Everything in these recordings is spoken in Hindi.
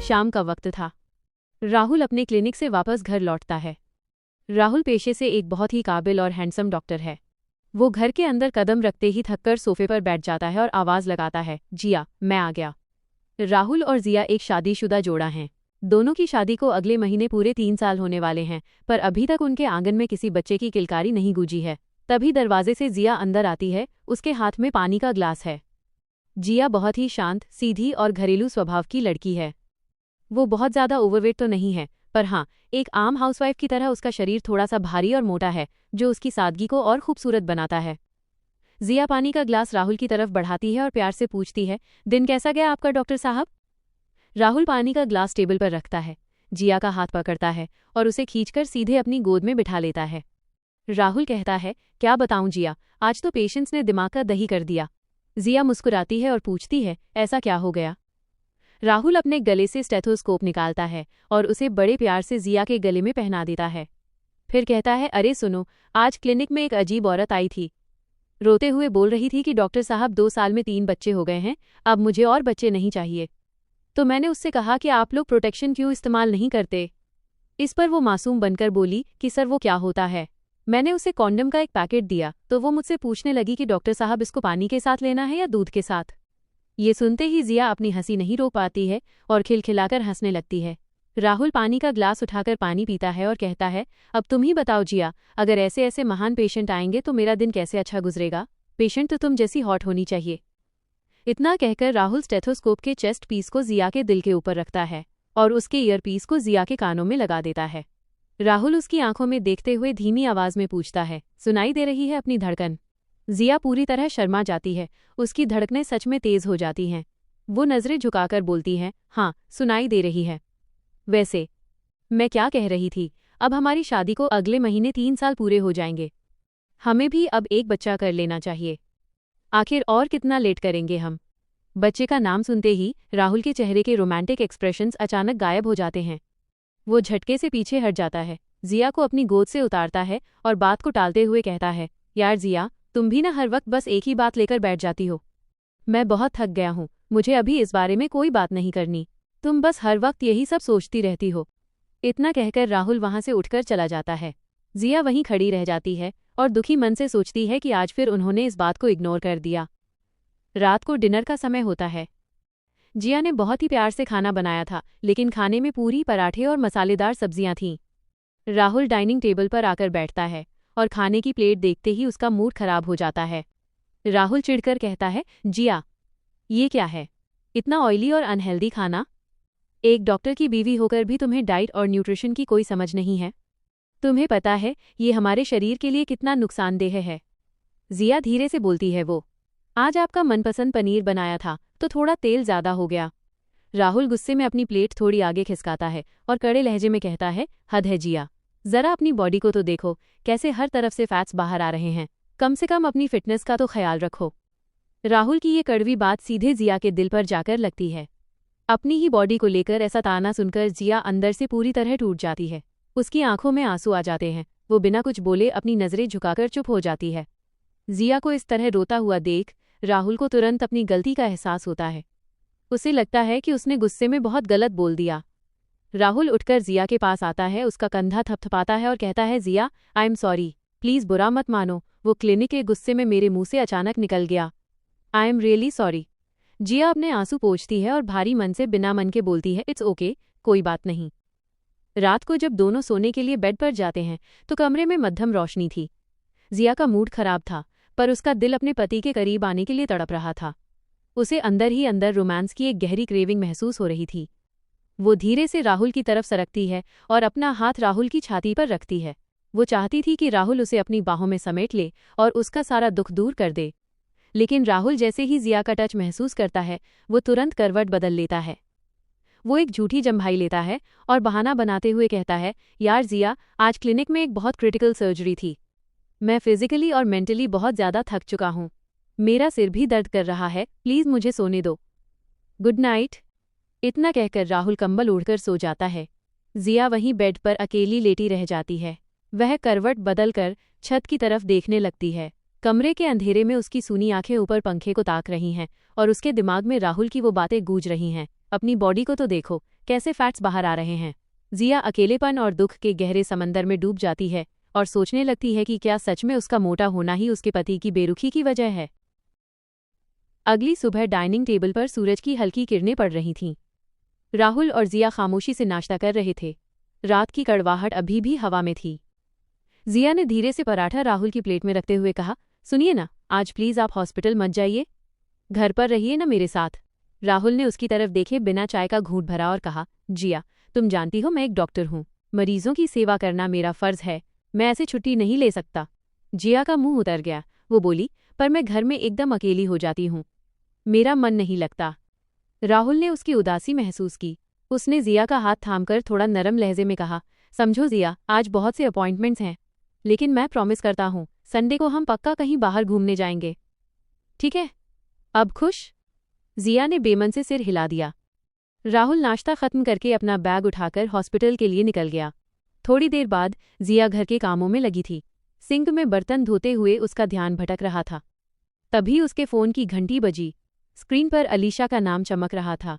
शाम का वक्त था। राहुल अपने क्लिनिक से वापस घर लौटता है। राहुल पेशे से एक बहुत ही काबिल और हैंडसम डॉक्टर है। वो घर के अंदर कदम रखते ही थककर सोफे पर बैठ जाता है और आवाज़ लगाता है, जिया, मैं आ गया। राहुल और जिया एक शादीशुदा जोड़ा हैं। दोनों की शादी को अगले महीने पूरे 3 साल होने वाले हैं, पर अभी तक उनके आंगन में किसी बच्चे की किलकारी नहीं गूंजी है। तभी दरवाजे से जिया अंदर आती है, उसके हाथ में पानी का ग्लास है। जिया बहुत ही शांत, सीधी और घरेलू स्वभाव की लड़की है। वो बहुत ज़्यादा ओवरवेट तो नहीं है, पर हाँ, एक आम हाउसवाइफ की तरह उसका शरीर थोड़ा सा भारी और मोटा है, जो उसकी सादगी को और खूबसूरत बनाता है। जिया पानी का ग्लास राहुल की तरफ बढ़ाती है और प्यार से पूछती है, दिन कैसा गया आपका डॉक्टर साहब? राहुल पानी का ग्लास टेबल पर रखता है, जिया का हाथ पकड़ता है और उसे खींचकर सीधे अपनी गोद में बिठा लेता है। राहुल कहता है, क्या बताऊं जिया, आज तो पेशेंट्स ने दिमाग का दही कर दिया। जिया मुस्कुराती है और पूछती है, ऐसा क्या हो गया? राहुल अपने गले से स्टेथोस्कोप निकालता है और उसे बड़े प्यार से जिया के गले में पहना देता है। फिर कहता है, अरे सुनो, आज क्लिनिक में एक अजीब औरत आई थी। रोते हुए बोल रही थी कि डॉक्टर साहब 2 साल में 3 बच्चे हो गए हैं, अब मुझे और बच्चे नहीं चाहिए। तो मैंने उससे कहा कि आप लोग प्रोटेक्शन क्यों इस्तेमाल नहीं करते? इस पर वो मासूम बनकर बोली कि सर वो क्या होता है। मैंने उसे कॉन्डम का एक पैकेट दिया तो वो मुझसे पूछने लगी कि डॉक्टर साहब इसको पानी के साथ लेना है या दूध के साथ। ये सुनते ही जिया अपनी हंसी नहीं रोक पाती है और खिलखिलाकर हंसने लगती है। राहुल पानी का ग्लास उठाकर पानी पीता है और कहता है, अब तुम ही बताओ जिया, अगर ऐसे ऐसे महान पेशेंट आएंगे तो मेरा दिन कैसे अच्छा गुजरेगा? पेशेंट तो तुम जैसी हॉट होनी चाहिए। इतना कहकर राहुल स्टेथोस्कोप के चेस्ट पीस को जिया के दिल के ऊपर रखता है और उसके ईयरपीस को जिया के कानों में लगा देता है। राहुल उसकी आंखों में देखते हुए धीमी आवाज में पूछता है, सुनाई दे रही है अपनी धड़कन? जिया पूरी तरह शर्मा जाती है, उसकी धड़कनें सच में तेज हो जाती हैं। वो नजरें झुकाकर बोलती हैं, हाँ, सुनाई दे रही है। वैसे मैं क्या कह रही थी, अब हमारी शादी को अगले महीने 3 साल पूरे हो जाएंगे। हमें भी अब एक बच्चा कर लेना चाहिए। आखिर और कितना लेट करेंगे हम? बच्चे का नाम सुनते ही राहुल के चेहरे के रोमांटिक एक्सप्रेशंस अचानक गायब हो जाते हैं। वो झटके से पीछे हट जाता है, जिया को अपनी गोद से उतारता है और बात को टालते हुए कहता है, यार जिया, तुम भी ना हर वक्त बस एक ही बात लेकर बैठ जाती हो। मैं बहुत थक गया हूँ, मुझे अभी इस बारे में कोई बात नहीं करनी। तुम बस हर वक्त यही सब सोचती रहती हो। इतना कहकर राहुल वहां से उठकर चला जाता है। जिया वहीं खड़ी रह जाती है और दुखी मन से सोचती है कि आज फिर उन्होंने इस बात को इग्नोर कर दिया। रात को डिनर का समय होता है। जिया ने बहुत ही प्यार से खाना बनाया था, लेकिन खाने में पूरी पराठे और मसालेदार सब्जियां थीं। राहुल डाइनिंग टेबल पर आकर बैठता है और खाने की प्लेट देखते ही उसका मूड खराब हो जाता है। राहुल चिढ़कर कहता है, जिया, ये क्या है? इतना ऑयली और अनहेल्दी खाना? एक डॉक्टर की बीवी होकर भी तुम्हें डाइट और न्यूट्रिशन की कोई समझ नहीं है? तुम्हें पता है ये हमारे शरीर के लिए कितना नुकसानदेह है? जिया धीरे से बोलती है, वो आज आपका मनपसंद पनीर बनाया था तो थोड़ा तेल ज़्यादा हो गया। राहुल गुस्से में अपनी प्लेट थोड़ी आगे खिसकाता है और कड़े लहजे में कहता है, हद है जिया, जरा अपनी बॉडी को तो देखो, कैसे हर तरफ से फैट्स बाहर आ रहे हैं। कम से कम अपनी फिटनेस का तो ख्याल रखो। राहुल की ये कड़वी बात सीधे जिया के दिल पर जाकर लगती है। अपनी ही बॉडी को लेकर ऐसा ताना सुनकर जिया अंदर से पूरी तरह टूट जाती है। उसकी आंखों में आंसू आ जाते हैं। वो बिना कुछ बोले अपनी नजरें झुकाकर चुप हो जाती है। जिया को इस तरह रोता हुआ देख राहुल को तुरंत अपनी गलती का एहसास होता है। उसे लगता है कि उसने गुस्से में बहुत गलत बोल दिया। राहुल उठकर जिया के पास आता है, उसका कंधा थपथपाता है और कहता है, जिया, आई एम सॉरी, प्लीज़ बुरा मत मानो, वो क्लिनिक के गुस्से में मेरे मुंह से अचानक निकल गया। I am really sorry. Jiya अपने आंसू पोंछती है और भारी मन से बिना मन के बोलती है, इट्स ओके, कोई बात नहीं। रात को जब दोनों सोने के लिए बेड पर जाते हैं तो कमरे में मध्यम रोशनी थी। जिया का मूड खराब था, पर उसका दिल अपने पति के करीब आने के लिए तड़प रहा था। उसे अंदर ही अंदर रोमांस की एक गहरी क्रेविंग महसूस हो रही थी। वो धीरे से राहुल की तरफ सरकती है और अपना हाथ राहुल की छाती पर रखती है। वो चाहती थी कि राहुल उसे अपनी बाहों में समेट ले और उसका सारा दुख दूर कर दे, लेकिन राहुल जैसे ही जिया का टच महसूस करता है, वो तुरंत करवट बदल लेता है। वो एक झूठी जम्भाई लेता है और बहाना बनाते हुए कहता है, यार जिया, आज क्लिनिक में एक बहुत क्रिटिकल सर्जरी थी। मैं फिजिकली और मेंटली बहुत ज़्यादा थक चुका हूँ। मेरा सिर भी दर्द कर रहा है, प्लीज़ मुझे सोने दो। Good night. इतना कहकर राहुल कंबल ओढ़कर सो जाता है। जिया वहीं बेड पर अकेली लेटी रह जाती है। वह करवट बदलकर छत की तरफ देखने लगती है। कमरे के अंधेरे में उसकी सूनी आंखें ऊपर पंखे को ताक रही हैं और उसके दिमाग में राहुल की वो बातें गूंज रही हैं, अपनी बॉडी को तो देखो, कैसे फैट्स बाहर आ रहे हैं। जिया अकेलेपन और दुख के गहरे समंदर में डूब जाती है और सोचने लगती है कि क्या सच में उसका मोटा होना ही उसके पति की बेरुखी की वजह है। अगली सुबह डाइनिंग टेबल पर सूरज की हल्की किरणें पड़ रही थीं। राहुल और जिया खामोशी से नाश्ता कर रहे थे। रात की कड़वाहट अभी भी हवा में थी। जिया ने धीरे से पराठा राहुल की प्लेट में रखते हुए कहा, सुनिए ना, आज प्लीज आप हॉस्पिटल मत जाइए, घर पर रहिए ना मेरे साथ। राहुल ने उसकी तरफ देखे बिना चाय का घूंट भरा और कहा, जिया, तुम जानती हो मैं एक डॉक्टर हूँ, मरीजों की सेवा करना मेरा फर्ज है, मैं ऐसे छुट्टी नहीं ले सकता। जिया का मुंह उतर गया। वो बोली, पर मैं घर में एकदम अकेली हो जाती हूँ, मेरा मन नहीं लगता। राहुल ने उसकी उदासी महसूस की। उसने जिया का हाथ थामकर थोड़ा नरम लहजे में कहा, समझो जिया, आज बहुत से अपॉइंटमेंट्स हैं, लेकिन मैं प्रॉमिस करता हूँ संडे को हम पक्का कहीं बाहर घूमने जाएंगे, ठीक है? अब खुश? जिया ने बेमन से सिर हिला दिया। राहुल नाश्ता खत्म करके अपना बैग उठाकर हॉस्पिटल के लिए निकल गया। थोड़ी देर बाद जिया घर के कामों में लगी थी। सिंक में बर्तन धोते हुए उसका ध्यान भटक रहा था। तभी उसके फोन की घंटी बजी। स्क्रीन पर अलीशा का नाम चमक रहा था।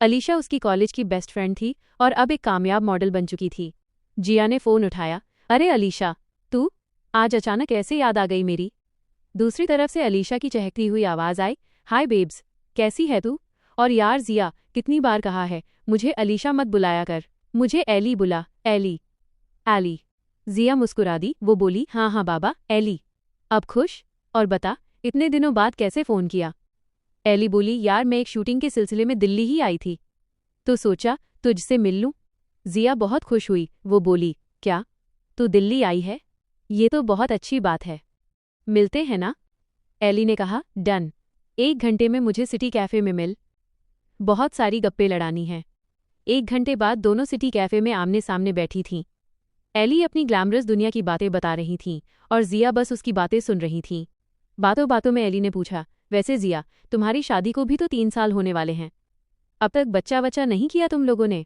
अलीशा उसकी कॉलेज की बेस्ट फ्रेंड थी और अब एक कामयाब मॉडल बन चुकी थी। जिया ने फोन उठाया। अरे अलीशा, तू? आज अचानक ऐसे याद आ गई मेरी? दूसरी तरफ से अलीशा की चहकती हुई आवाज आई, हाय बेब्स, कैसी है तू? और यार जिया, कितनी बार कहा है मुझे अलीशा मत बुलाया कर, मुझे एली बुला। एली? एली? जिया मुस्कुरा दी। वो बोली, हाँ हाँ बाबा, एली। अब खुश? और बता, इतने दिनों बाद कैसे फ़ोन किया? एली बोली, यार मैं एक शूटिंग के सिलसिले में दिल्ली ही आई थी, तो सोचा तुझसे मिल लूं। जिया बहुत खुश हुई। वो बोली, क्या तू दिल्ली आई है? ये तो बहुत अच्छी बात है, मिलते हैं ना? एली ने कहा, डन। 1 घंटे में मुझे सिटी कैफ़े में मिल, बहुत सारी गप्पे लड़ानी हैं। 1 घंटे बाद दोनों सिटी कैफ़े में आमने सामने बैठी थीं। एली अपनी ग्लैमरस दुनिया की बातें बता रही थीं और जिया बस उसकी बातें सुन रही थीं। बातों बातों में एली ने पूछा, वैसे जिया, तुम्हारी शादी को भी तो 3 साल होने वाले हैं, अब तक बच्चा नहीं किया तुम लोगों ने?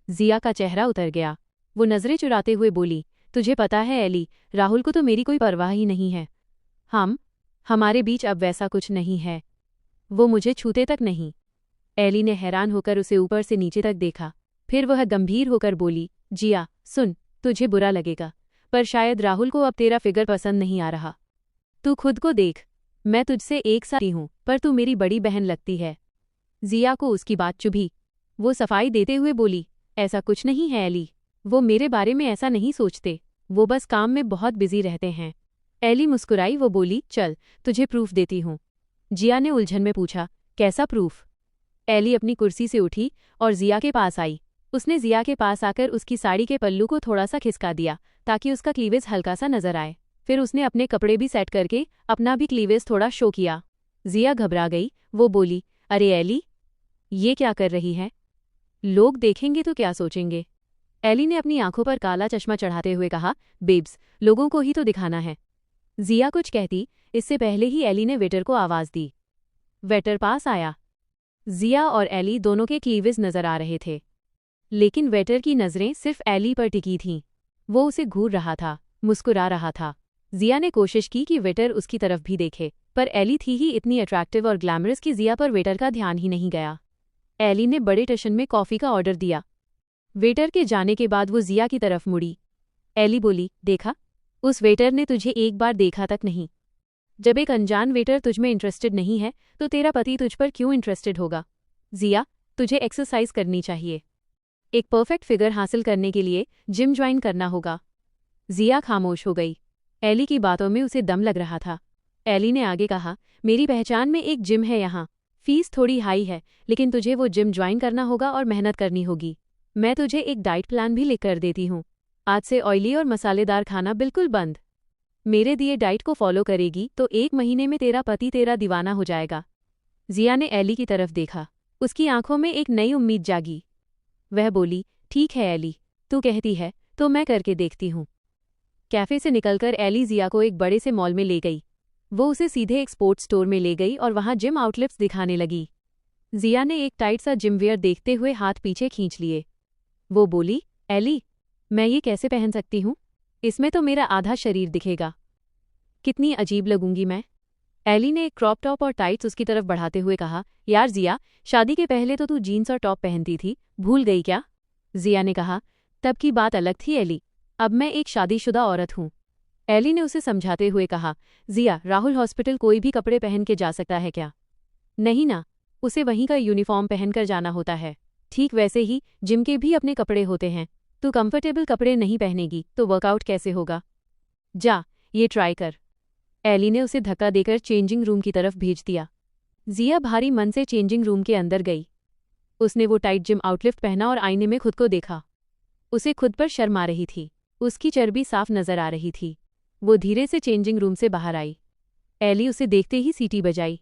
जिया का चेहरा उतर गया। वो नजरें चुराते हुए बोली, तुझे पता है एली, राहुल को तो मेरी कोई परवाह ही नहीं है। हमारे बीच अब वैसा कुछ नहीं है, वो मुझे छूते तक नहीं। एली ने हैरान होकर उसे ऊपर से नीचे तक देखा। फिर वह गंभीर होकर बोली, जिया सुन, तुझे बुरा लगेगा, पर शायद राहुल को अब तेरा फिगर पसंद नहीं आ रहा। तू खुद को देख, मैं तुझसे 1 साल हूँ, पर तू मेरी बड़ी बहन लगती है। जिया को उसकी बात चुभी। वो सफाई देते हुए बोली, ऐसा कुछ नहीं है एली, वो मेरे बारे में ऐसा नहीं सोचते, वो बस काम में बहुत बिजी रहते हैं। एली मुस्कुराई। वो बोली, चल तुझे प्रूफ देती हूँ। जिया ने उलझन में पूछा, कैसा प्रूफ? एली अपनी कुर्सी से उठी और जिया के पास आई। उसने जिया के पास आकर उसकी साड़ी के पल्लू को थोड़ा सा खिसका दिया ताकि उसका क्लीवेज हल्का सा नजर आए। फिर उसने अपने कपड़े भी सेट करके अपना भी क्लीवेज थोड़ा शो किया। जिया घबरा गई। वो बोली, अरे एली, ये क्या कर रही है? लोग देखेंगे तो क्या सोचेंगे? एली ने अपनी आंखों पर काला चश्मा चढ़ाते हुए कहा, बेब्स, लोगों को ही तो दिखाना है। जिया कुछ कहती, इससे पहले ही एली ने वेटर को आवाज दी। वेटर पास आया। जिया और एली दोनों के क्लीवेज नजर आ रहे थे, लेकिन वेटर की नजरें सिर्फ एली पर टिकी थीं। वो उसे घूर रहा था, मुस्कुरा रहा था। जिया ने कोशिश की कि वेटर उसकी तरफ भी देखे, पर एली थी ही इतनी अट्रैक्टिव और ग्लैमरस कि जिया पर वेटर का ध्यान ही नहीं गया। एली ने बड़े टशन में कॉफ़ी का ऑर्डर दिया। वेटर के जाने के बाद वो जिया की तरफ मुड़ी। एली बोली, देखा, उस वेटर ने तुझे एक बार देखा तक नहीं। जब एक अनजान वेटर तुझ में इंटरेस्टेड नहीं है तो तेरा पति तुझ पर क्यों इंटरेस्टेड होगा? जिया, तुझे एक्सरसाइज करनी चाहिए। एक परफेक्ट फिगर हासिल करने के लिए जिम ज्वाइन करना होगा। जिया खामोश हो गई। एली की बातों में उसे दम लग रहा था। एली ने आगे कहा, मेरी पहचान में एक जिम है यहाँ, फीस थोड़ी हाई है, लेकिन तुझे वो जिम ज्वाइन करना होगा और मेहनत करनी होगी। मैं तुझे एक डाइट प्लान भी लिख कर देती हूँ। आज से ऑयली और मसालेदार खाना बिल्कुल बंद। मेरे दिए डाइट को फॉलो करेगी तो 1 महीने में तेरा पति तेरा दीवाना हो जाएगा। जिया ने एली की तरफ देखा। उसकी आंखों में एक नई उम्मीद जागी। वह बोली, ठीक है एली, तू कहती है तो मैं करके देखती हूँ। कैफे से निकलकर एली जिया को एक बड़े से मॉल में ले गई। वो उसे सीधे एक स्पोर्ट्स स्टोर में ले गई और वहाँ जिम आउटलेट्स दिखाने लगी। जिया ने एक टाइट सा जिमवेयर देखते हुए हाथ पीछे खींच लिए। वो बोली, एली, मैं ये कैसे पहन सकती हूँ? इसमें तो मेरा आधा शरीर दिखेगा, कितनी अजीब लगूंगी मैं। एली ने एक क्रॉप टॉप और टाइट्स उसकी तरफ बढ़ाते हुए कहा, यार जिया, शादी के पहले तो तू जीन्स और टॉप पहनती थी, भूल गई क्या? जिया ने कहा, तब की बात अलग थी एली, अब मैं एक शादीशुदा औरत हूँ। एली ने उसे समझाते हुए कहा, जिया, राहुल हॉस्पिटल कोई भी कपड़े पहन के जा सकता है क्या? नहीं ना, उसे वहीं का यूनिफॉर्म पहनकर जाना होता है। ठीक वैसे ही जिम के भी अपने कपड़े होते हैं। तू कंफर्टेबल कपड़े नहीं पहनेगी तो वर्कआउट कैसे होगा? जा, ये ट्राई कर। एली ने उसे धक्का देकर चेंजिंग रूम की तरफ भेज दिया। जिया भारी मन से चेंजिंग रूम के अंदर गई। उसने वो टाइट जिम आउटफिट पहना और आईने में खुद को देखा। उसे खुद पर शर्म आ रही थी। उसकी चर्बी साफ नजर आ रही थी। वो धीरे से चेंजिंग रूम से बाहर आई। एली उसे देखते ही सीटी बजाई।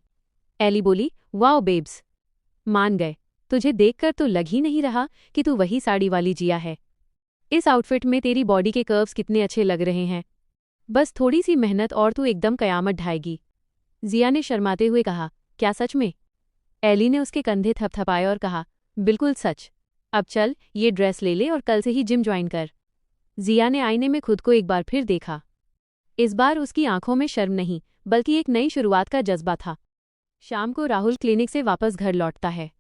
एली बोली, वाओ बेब्स, मान गए। तुझे देखकर तो लग ही नहीं रहा कि तू वही साड़ी वाली जिया है। इस आउटफिट में तेरी बॉडी के कर्व्स कितने अच्छे लग रहे हैं। बस थोड़ी सी मेहनत और तू एकदम कयामत ढाएगी। जिया ने शर्माते हुए कहा, क्या सच में? एली ने उसके कंधे थपथपाए और कहा, बिल्कुल सच। अब चल, ये ड्रेस ले ले और कल से ही जिम ज्वाइन कर। जिया ने आईने में खुद को एक बार फिर देखा। इस बार उसकी आंखों में शर्म नहीं, बल्कि एक नई शुरुआत का जज्बा था। शाम को राहुल क्लिनिक से वापस घर लौटता है।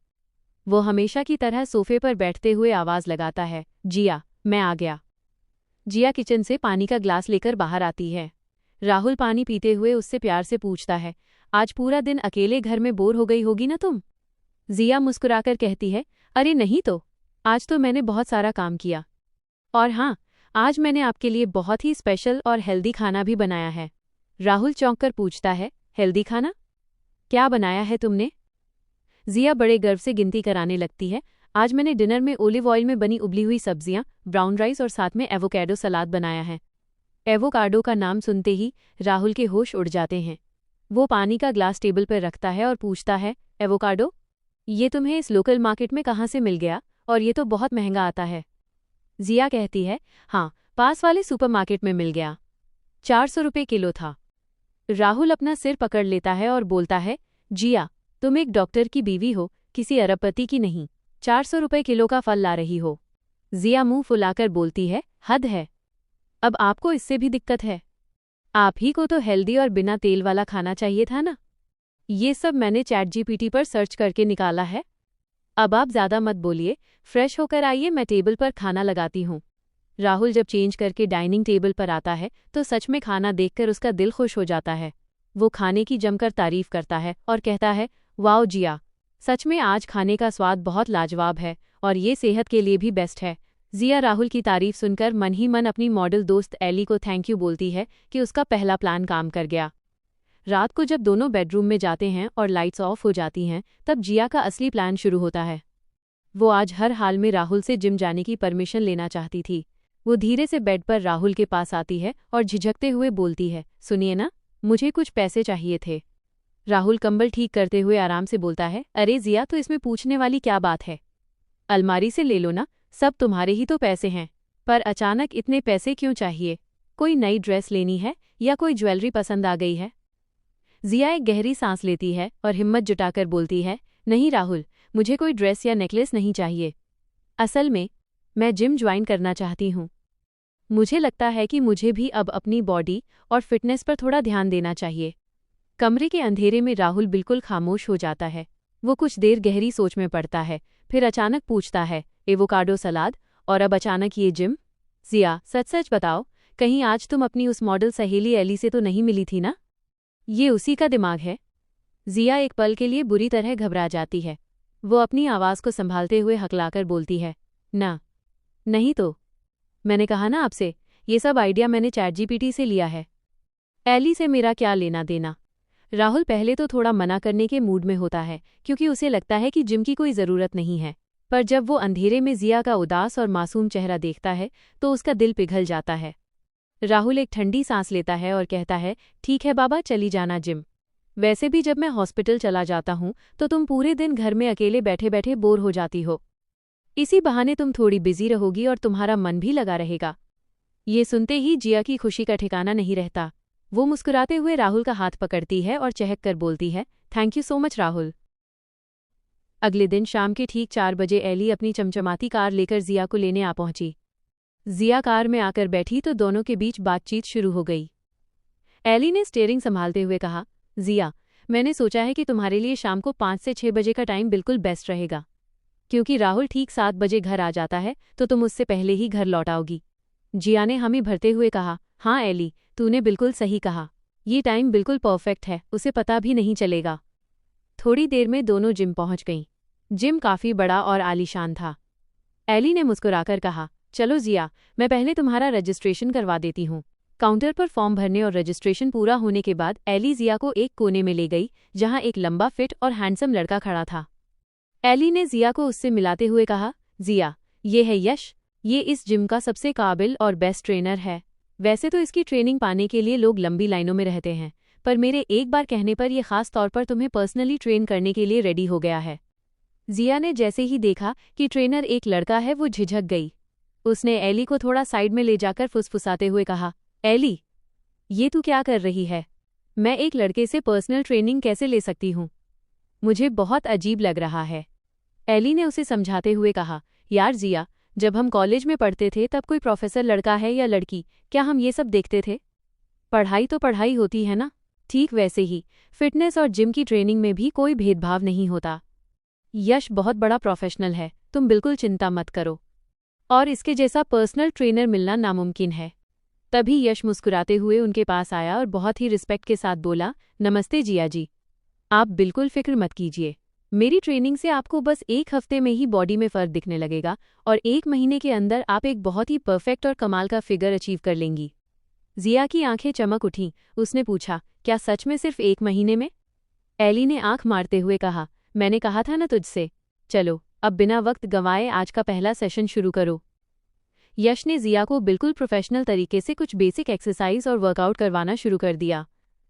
वो हमेशा की तरह सोफे पर बैठते हुए आवाज लगाता है, जिया, मैं आ गया। जिया किचन से पानी का ग्लास लेकर बाहर आती है। राहुल पानी पीते हुए उससे प्यार से पूछता है, आज पूरा दिन अकेले घर में बोर हो गई होगी ना तुम? जिया मुस्कुराकर कहती है, अरे नहीं तो, आज तो मैंने बहुत सारा काम किया। और हाँ, आज मैंने आपके लिए बहुत ही स्पेशल और हेल्दी खाना भी बनाया है। राहुल चौंक कर पूछता है, हेल्दी खाना? क्या बनाया है तुमने? जिया बड़े गर्व से गिनती कराने लगती है, आज मैंने डिनर में ओलिव ऑयल में बनी उबली हुई सब्जियां, ब्राउन राइस और साथ में एवोकाडो सलाद बनाया है। एवोकाडो का नाम सुनते ही राहुल के होश उड़ जाते हैं। वो पानी का ग्लास टेबल पर रखता है और पूछता है, एवोकाडो? ये तुम्हें इस लोकल मार्केट में कहाँ से मिल गया? और ये तो बहुत महंगा आता है। जिया कहती है, हाँ, पास वाले सुपरमार्केट में मिल गया। 400 रुपये किलो था। राहुल अपना सिर पकड़ लेता है और बोलता है, जिया, तुम एक डॉक्टर की बीवी हो, किसी अरबपति की नहीं। 400 रुपये किलो का फल ला रही हो। जिया मुंह फुलाकर बोलती है, हद है। अब आपको इससे भी दिक्कत है? आप ही को तो हेल्दी और बिना तेल वाला खाना चाहिए था ना। ये सब मैंने ChatGPT पर सर्च करके निकाला है। अब आप ज्यादा मत बोलिए, फ्रेश होकर आइए, मैं टेबल पर खाना लगाती हूँ। राहुल जब चेंज करके डाइनिंग टेबल पर आता है तो सच में खाना देखकर उसका दिल खुश हो जाता है। वो खाने की जमकर तारीफ करता है और कहता है, वाओ जिया, सच में आज खाने का स्वाद बहुत लाजवाब है और ये सेहत के लिए भी बेस्ट है। जिया राहुल की तारीफ सुनकर मन ही मन अपनी मॉडल दोस्त एली को थैंक यू बोलती है कि उसका पहला प्लान काम कर गया। रात को जब दोनों बेडरूम में जाते हैं और लाइट्स ऑफ हो जाती हैं, तब जिया का असली प्लान शुरू होता है। वो आज हर हाल में राहुल से जिम जाने की परमिशन लेना चाहती थी। वो धीरे से बेड पर राहुल के पास आती है और झिझकते हुए बोलती है, सुनिए ना, मुझे कुछ पैसे चाहिए थे। राहुल कंबल ठीक करते हुए आराम से बोलता है, अरे जिया, तो इसमें पूछने वाली क्या बात है? अलमारी से ले लो ना, सब तुम्हारे ही तो पैसे हैं। पर अचानक इतने पैसे क्यों चाहिए? कोई नई ड्रेस लेनी है या कोई ज्वेलरी पसंद आ गई है? जिया एक गहरी सांस लेती है और हिम्मत जुटाकर बोलती है, नहीं राहुल, मुझे कोई ड्रेस या नेकलेस नहीं चाहिए। असल में मैं जिम ज्वाइन करना चाहती हूँ। मुझे लगता है कि मुझे भी अब अपनी बॉडी और फिटनेस पर थोड़ा ध्यान देना चाहिए। कमरे के अंधेरे में राहुल बिल्कुल खामोश हो जाता है। वो कुछ देर गहरी सोच में पड़ता है, फिर अचानक पूछता है, एवोकाडो सलाद और अब अचानक ये जिम? जिया, सच सच बताओ, कहीं आज तुम अपनी उस मॉडल सहेली एली से तो नहीं मिली थी ना? ये उसी का दिमाग है। जिया एक पल के लिए बुरी तरह घबरा जाती है। वो अपनी आवाज़ को संभालते हुए हकलाकर बोलती है, ना, नहीं तो। मैंने कहा ना आपसे, ये सब आइडिया मैंने ChatGPT से लिया है। एली से मेरा क्या लेना देना? राहुल पहले तो थोड़ा मना करने के मूड में होता है, क्योंकि उसे लगता है कि जिम की कोई ज़रूरत नहीं है। पर जब वो अंधेरे में जिया का उदास और मासूम चेहरा देखता है तो उसका दिल पिघल जाता है। राहुल एक ठंडी सांस लेता है और कहता है, ठीक है बाबा, चली जाना जिम। वैसे भी जब मैं हॉस्पिटल चला जाता हूँ तो तुम पूरे दिन घर में अकेले बैठे बैठे बोर हो जाती हो। इसी बहाने तुम थोड़ी बिजी रहोगी और तुम्हारा मन भी लगा रहेगा। ये सुनते ही जिया की खुशी का ठिकाना नहीं रहता। वो मुस्कुराते हुए राहुल का हाथ पकड़ती है और चहक कर बोलती है, thank you so much Rahul. अगले दिन शाम के ठीक 4 बजे एली अपनी चमचमाती कार लेकर जिया को लेने आ पहुंची। जिया कार में आकर बैठी तो दोनों के बीच बातचीत शुरू हो गई। एली ने स्टीयरिंग संभालते हुए कहा, जिया, मैंने सोचा है कि तुम्हारे लिए शाम को 5 से 6 बजे का टाइम बिल्कुल बेस्ट रहेगा, क्योंकि राहुल ठीक 7 बजे घर आ जाता है तो तुम उससे पहले ही घर लौट आओगी। जिया ने हामी भरते हुए कहा, हाँ एली, तूने बिल्कुल सही कहा। ये टाइम बिल्कुल परफेक्ट है, उसे पता भी नहीं चलेगा। थोड़ी देर में दोनों जिम पहुंच गईं। जिम काफी बड़ा और आलीशान था। एली ने मुस्कुराकर कहा, चलो जिया, मैं पहले तुम्हारा रजिस्ट्रेशन करवा देती हूँ। काउंटर पर फॉर्म भरने और रजिस्ट्रेशन पूरा होने के बाद एली जिया को एक कोने में ले गई, जहां एक लंबा फिट और हैंडसम लड़का खड़ा था। एली ने जिया को उससे मिलाते हुए कहा, जिया, ये है यश, ये इस जिम का सबसे काबिल और बेस्ट ट्रेनर है। वैसे तो इसकी ट्रेनिंग पाने के लिए लोग लंबी लाइनों में रहते हैं, पर मेरे एक बार कहने पर यह खास तौर पर तुम्हें पर्सनली ट्रेन करने के लिए रेडी हो गया है। जिया ने जैसे ही देखा कि ट्रेनर एक लड़का है, वो झिझक गई। उसने एली को थोड़ा साइड में ले जाकर फुसफुसाते हुए कहा, एली, ये तू क्या कर रही है? मैं एक लड़के से पर्सनल ट्रेनिंग कैसे ले सकती हूँ? मुझे बहुत अजीब लग रहा है। एली ने उसे समझाते हुए कहा, यार जिया, जब हम कॉलेज में पढ़ते थे तब कोई प्रोफेसर लड़का है या लड़की, क्या हम ये सब देखते थे? पढ़ाई तो पढ़ाई होती है ना। ठीक वैसे ही फिटनेस और जिम की ट्रेनिंग में भी कोई भेदभाव नहीं होता। यश बहुत बड़ा प्रोफेशनल है, तुम बिल्कुल चिंता मत करो, और इसके जैसा पर्सनल ट्रेनर मिलना नामुमकिन है। तभी यश मुस्कुराते हुए उनके पास आया और बहुत ही रिस्पेक्ट के साथ बोला, नमस्ते जिया जी, आप बिल्कुल फिक्र मत कीजिए। मेरी ट्रेनिंग से आपको बस 1 हफ्ते में ही बॉडी में फर्क दिखने लगेगा और 1 महीने के अंदर आप एक बहुत ही परफेक्ट और कमाल का फिगर अचीव कर लेंगी। जिया की आंखें चमक उठीं। उसने पूछा, क्या सच में सिर्फ 1 महीने में? एली ने आंख मारते हुए कहा, मैंने कहा था ना तुझसे। चलो, अब बिना वक्त गंवाए आज का पहला सेशन शुरू करो। यश ने जिया को बिल्कुल प्रोफेशनल तरीके से कुछ बेसिक एक्सरसाइज और वर्कआउट करवाना शुरू कर दिया।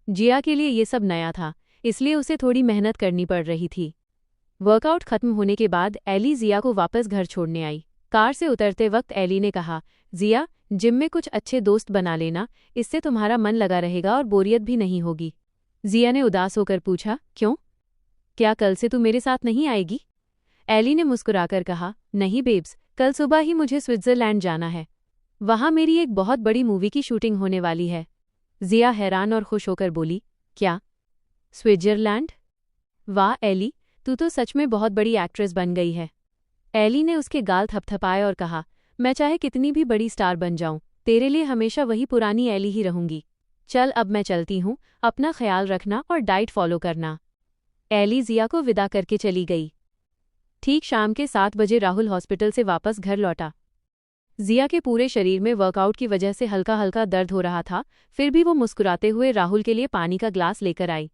जिया के लिए ये सब नया था, इसलिए उसे थोड़ी मेहनत करनी पड़ रही थी। वर्कआउट खत्म होने के बाद एली जिया को वापस घर छोड़ने आई। कार से उतरते वक्त एली ने कहा, जिया, जिम में कुछ अच्छे दोस्त बना लेना, इससे तुम्हारा मन लगा रहेगा और बोरियत भी नहीं होगी। जिया ने उदास होकर पूछा, क्यों? क्या कल से तू मेरे साथ नहीं आएगी? एली ने मुस्कुराकर कहा, नहीं बेब्स, कल सुबह ही मुझे स्विट्जरलैंड जाना है। वहां मेरी एक बहुत बड़ी मूवी की शूटिंग होने वाली है। जिया हैरान और खुश होकर बोली, क्या? स्विट्जरलैंड? वाह एली, तू तो सच में बहुत बड़ी एक्ट्रेस बन गई है। एली ने उसके गाल थपथपाए और कहा, मैं चाहे कितनी भी बड़ी स्टार बन जाऊं, तेरे लिए हमेशा वही पुरानी एली ही रहूंगी। चल अब मैं चलती हूँ, अपना ख्याल रखना और डाइट फॉलो करना। एली जिया को विदा करके चली गई। ठीक शाम के 7 बजे राहुल हॉस्पिटल से वापस घर लौटा। जिया के पूरे शरीर में वर्कआउट की वजह से हल्का हल्का दर्द हो रहा था, फिर भी वो मुस्कुराते हुए राहुल के लिए पानी का ग्लास लेकर आई।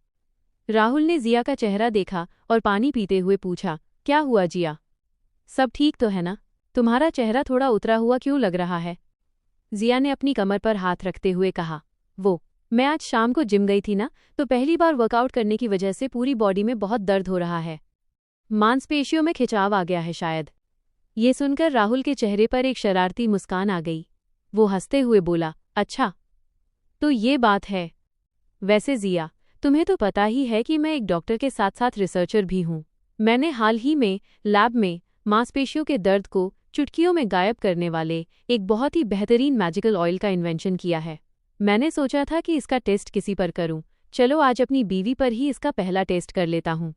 राहुल ने जिया का चेहरा देखा और पानी पीते हुए पूछा, क्या हुआ जिया? सब ठीक तो है ना? तुम्हारा चेहरा थोड़ा उतरा हुआ क्यों लग रहा है? जिया ने अपनी कमर पर हाथ रखते हुए कहा, मैं आज शाम को जिम गई थी ना, तो पहली बार वर्कआउट करने की वजह से पूरी बॉडी में बहुत दर्द हो रहा है। मांसपेशियों में खिंचाव आ गया है शायद। ये सुनकर राहुल के चेहरे पर एक शरारती मुस्कान आ गई। वो हंसते हुए बोला, अच्छा, तो ये बात है। वैसे जिया, तुम्हें तो पता ही है कि मैं एक डॉक्टर के साथ साथ रिसर्चर भी हूँ। मैंने हाल ही में लैब में मांसपेशियों के दर्द को चुटकियों में गायब करने वाले एक बहुत ही बेहतरीन मैजिकल ऑयल का इन्वेंशन किया है। मैंने सोचा था कि इसका टेस्ट किसी पर करूं। चलो आज अपनी बीवी पर ही इसका पहला टेस्ट कर लेता हूं।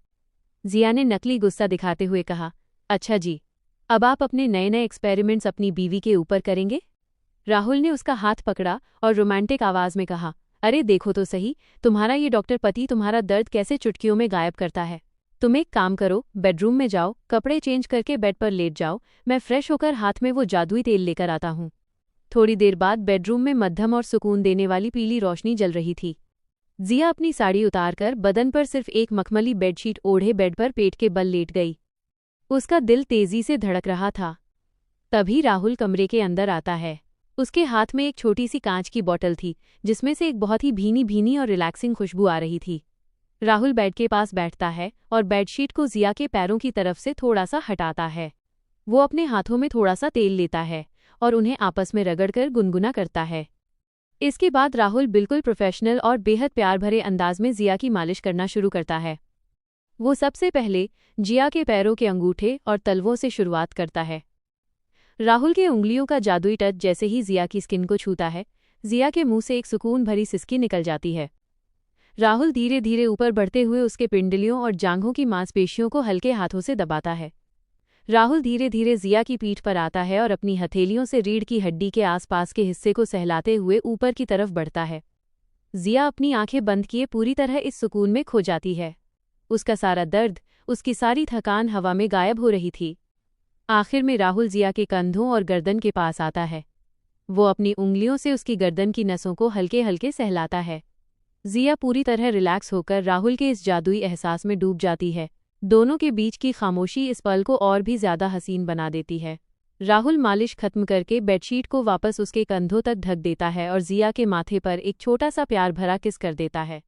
जिया ने नकली गुस्सा दिखाते हुए कहा, अच्छा जी, अब आप अपने नए नए एक्सपेरिमेंट्स अपनी बीवी के ऊपर करेंगे? राहुल ने उसका हाथ पकड़ा और रोमांटिक आवाज में कहा, अरे देखो तो सही, तुम्हारा ये डॉक्टर पति तुम्हारा दर्द कैसे चुटकियों में गायब करता है। तुम एक काम करो, बेडरूम में जाओ, कपड़े चेंज करके बेड पर लेट जाओ, मैं फ्रेश होकर हाथ में वो जादुई तेल लेकर आता हूँ। थोड़ी देर बाद बेडरूम में मध्यम और सुकून देने वाली पीली रोशनी जल रही थी। जिया अपनी साड़ी उतारकर बदन पर सिर्फ एक मखमली बेडशीट ओढ़े बेड पर पेट के बल लेट गई। उसका दिल तेजी से धड़क रहा था। तभी राहुल कमरे के अंदर आता है। उसके हाथ में एक छोटी सी कांच की बोतल थी, जिसमें से एक बहुत ही भीनी भीनी और रिलैक्सिंग खुशबू आ रही थी। राहुल बेड के पास बैठता है और बेडशीट को जिया के पैरों की तरफ से थोड़ा सा हटाता है। वो अपने हाथों में थोड़ा सा तेल लेता है और उन्हें आपस में रगड़कर गुनगुना करता है। इसके बाद राहुल बिल्कुल प्रोफेशनल और बेहद प्यार भरे अंदाज में जिया की मालिश करना शुरू करता है। वो सबसे पहले जिया के पैरों के अंगूठे और तलवों से शुरुआत करता है। राहुल के उंगलियों का जादुई टच जैसे ही जिया की स्किन को छूता है, जिया के मुंह से एक सुकून भरी सिसकी निकल जाती है। राहुल धीरे धीरे ऊपर बढ़ते हुए उसके पिंडलियों और जांघों की मांसपेशियों को हल्के हाथों से दबाता है। राहुल धीरे धीरे जिया की पीठ पर आता है और अपनी हथेलियों से रीढ़ की हड्डी के आसपास के हिस्से को सहलाते हुए ऊपर की तरफ बढ़ता है। जिया अपनी आंखें बंद किए पूरी तरह इस सुकून में खो जाती है। उसका सारा दर्द, उसकी सारी थकान हवा में गायब हो रही थी। आखिर में राहुल जिया के कंधों और गर्दन के पास आता है। वो अपनी उंगलियों से उसकी गर्दन की नसों को हल्के हल्के सहलाता है। जिया पूरी तरह रिलैक्स होकर राहुल के इस जादुई एहसास में डूब जाती है। दोनों के बीच की खामोशी इस पल को और भी ज्यादा हसीन बना देती है। राहुल मालिश खत्म करके बेडशीट को वापस उसके कंधों तक ढक देता है और जिया के माथे पर एक छोटा सा प्यार भरा किस कर देता है।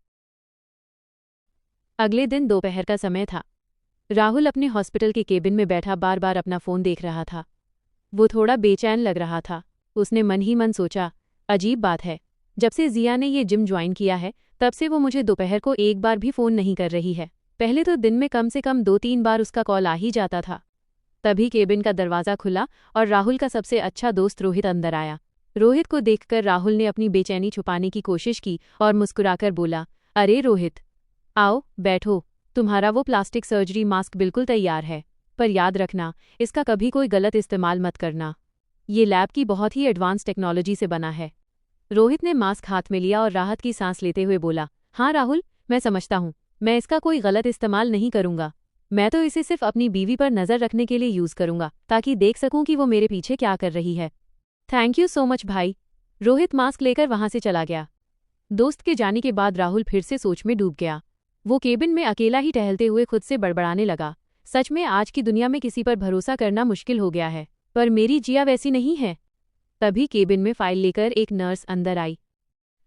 अगले दिन दोपहर का समय था। राहुल अपने हॉस्पिटल के केबिन में बैठा बार बार अपना फोन देख रहा था। वो थोड़ा बेचैन लग रहा था। उसने मन ही मन सोचा, अजीब बात है, जब से जिया ने ये जिम ज्वाइन किया है तब से वो मुझे दोपहर को एक बार भी फ़ोन नहीं कर रही है। पहले तो दिन में कम से कम 2-3 बार उसका कॉल आ ही जाता था। तभी केबिन का दरवाज़ा खुला और राहुल का सबसे अच्छा दोस्त रोहित अंदर आया। रोहित को देखकर राहुल ने अपनी बेचैनी छुपाने की कोशिश की और मुस्कुराकर बोला, अरे रोहित, आओ बैठो, तुम्हारा वो प्लास्टिक सर्जरी मास्क बिल्कुल तैयार है, पर याद रखना इसका कभी कोई गलत इस्तेमाल मत करना। ये लैब की बहुत ही एडवांस टेक्नोलॉजी से बना है। रोहित ने मास्क हाथ में लिया और राहत की सांस लेते हुए बोला, हाँ राहुल, मैं समझता हूँ, मैं इसका कोई गलत इस्तेमाल नहीं करूँगा। मैं तो इसे सिर्फ अपनी बीवी पर नज़र रखने के लिए यूज़ करूँगा, ताकि देख सकूँ कि वो मेरे पीछे क्या कर रही है। थैंक यू सो मच भाई। रोहित मास्क लेकर वहाँ से चला गया। दोस्त के जाने के बाद राहुल फिर से सोच में डूब गया। वो केबिन में अकेला ही टहलते हुए खुद से बड़बड़ाने लगा, सच में आज की दुनिया में किसी पर भरोसा करना मुश्किल हो गया है, पर मेरी जिया वैसी नहीं है। तभी केबिन में फाइल लेकर एक नर्स अंदर आई।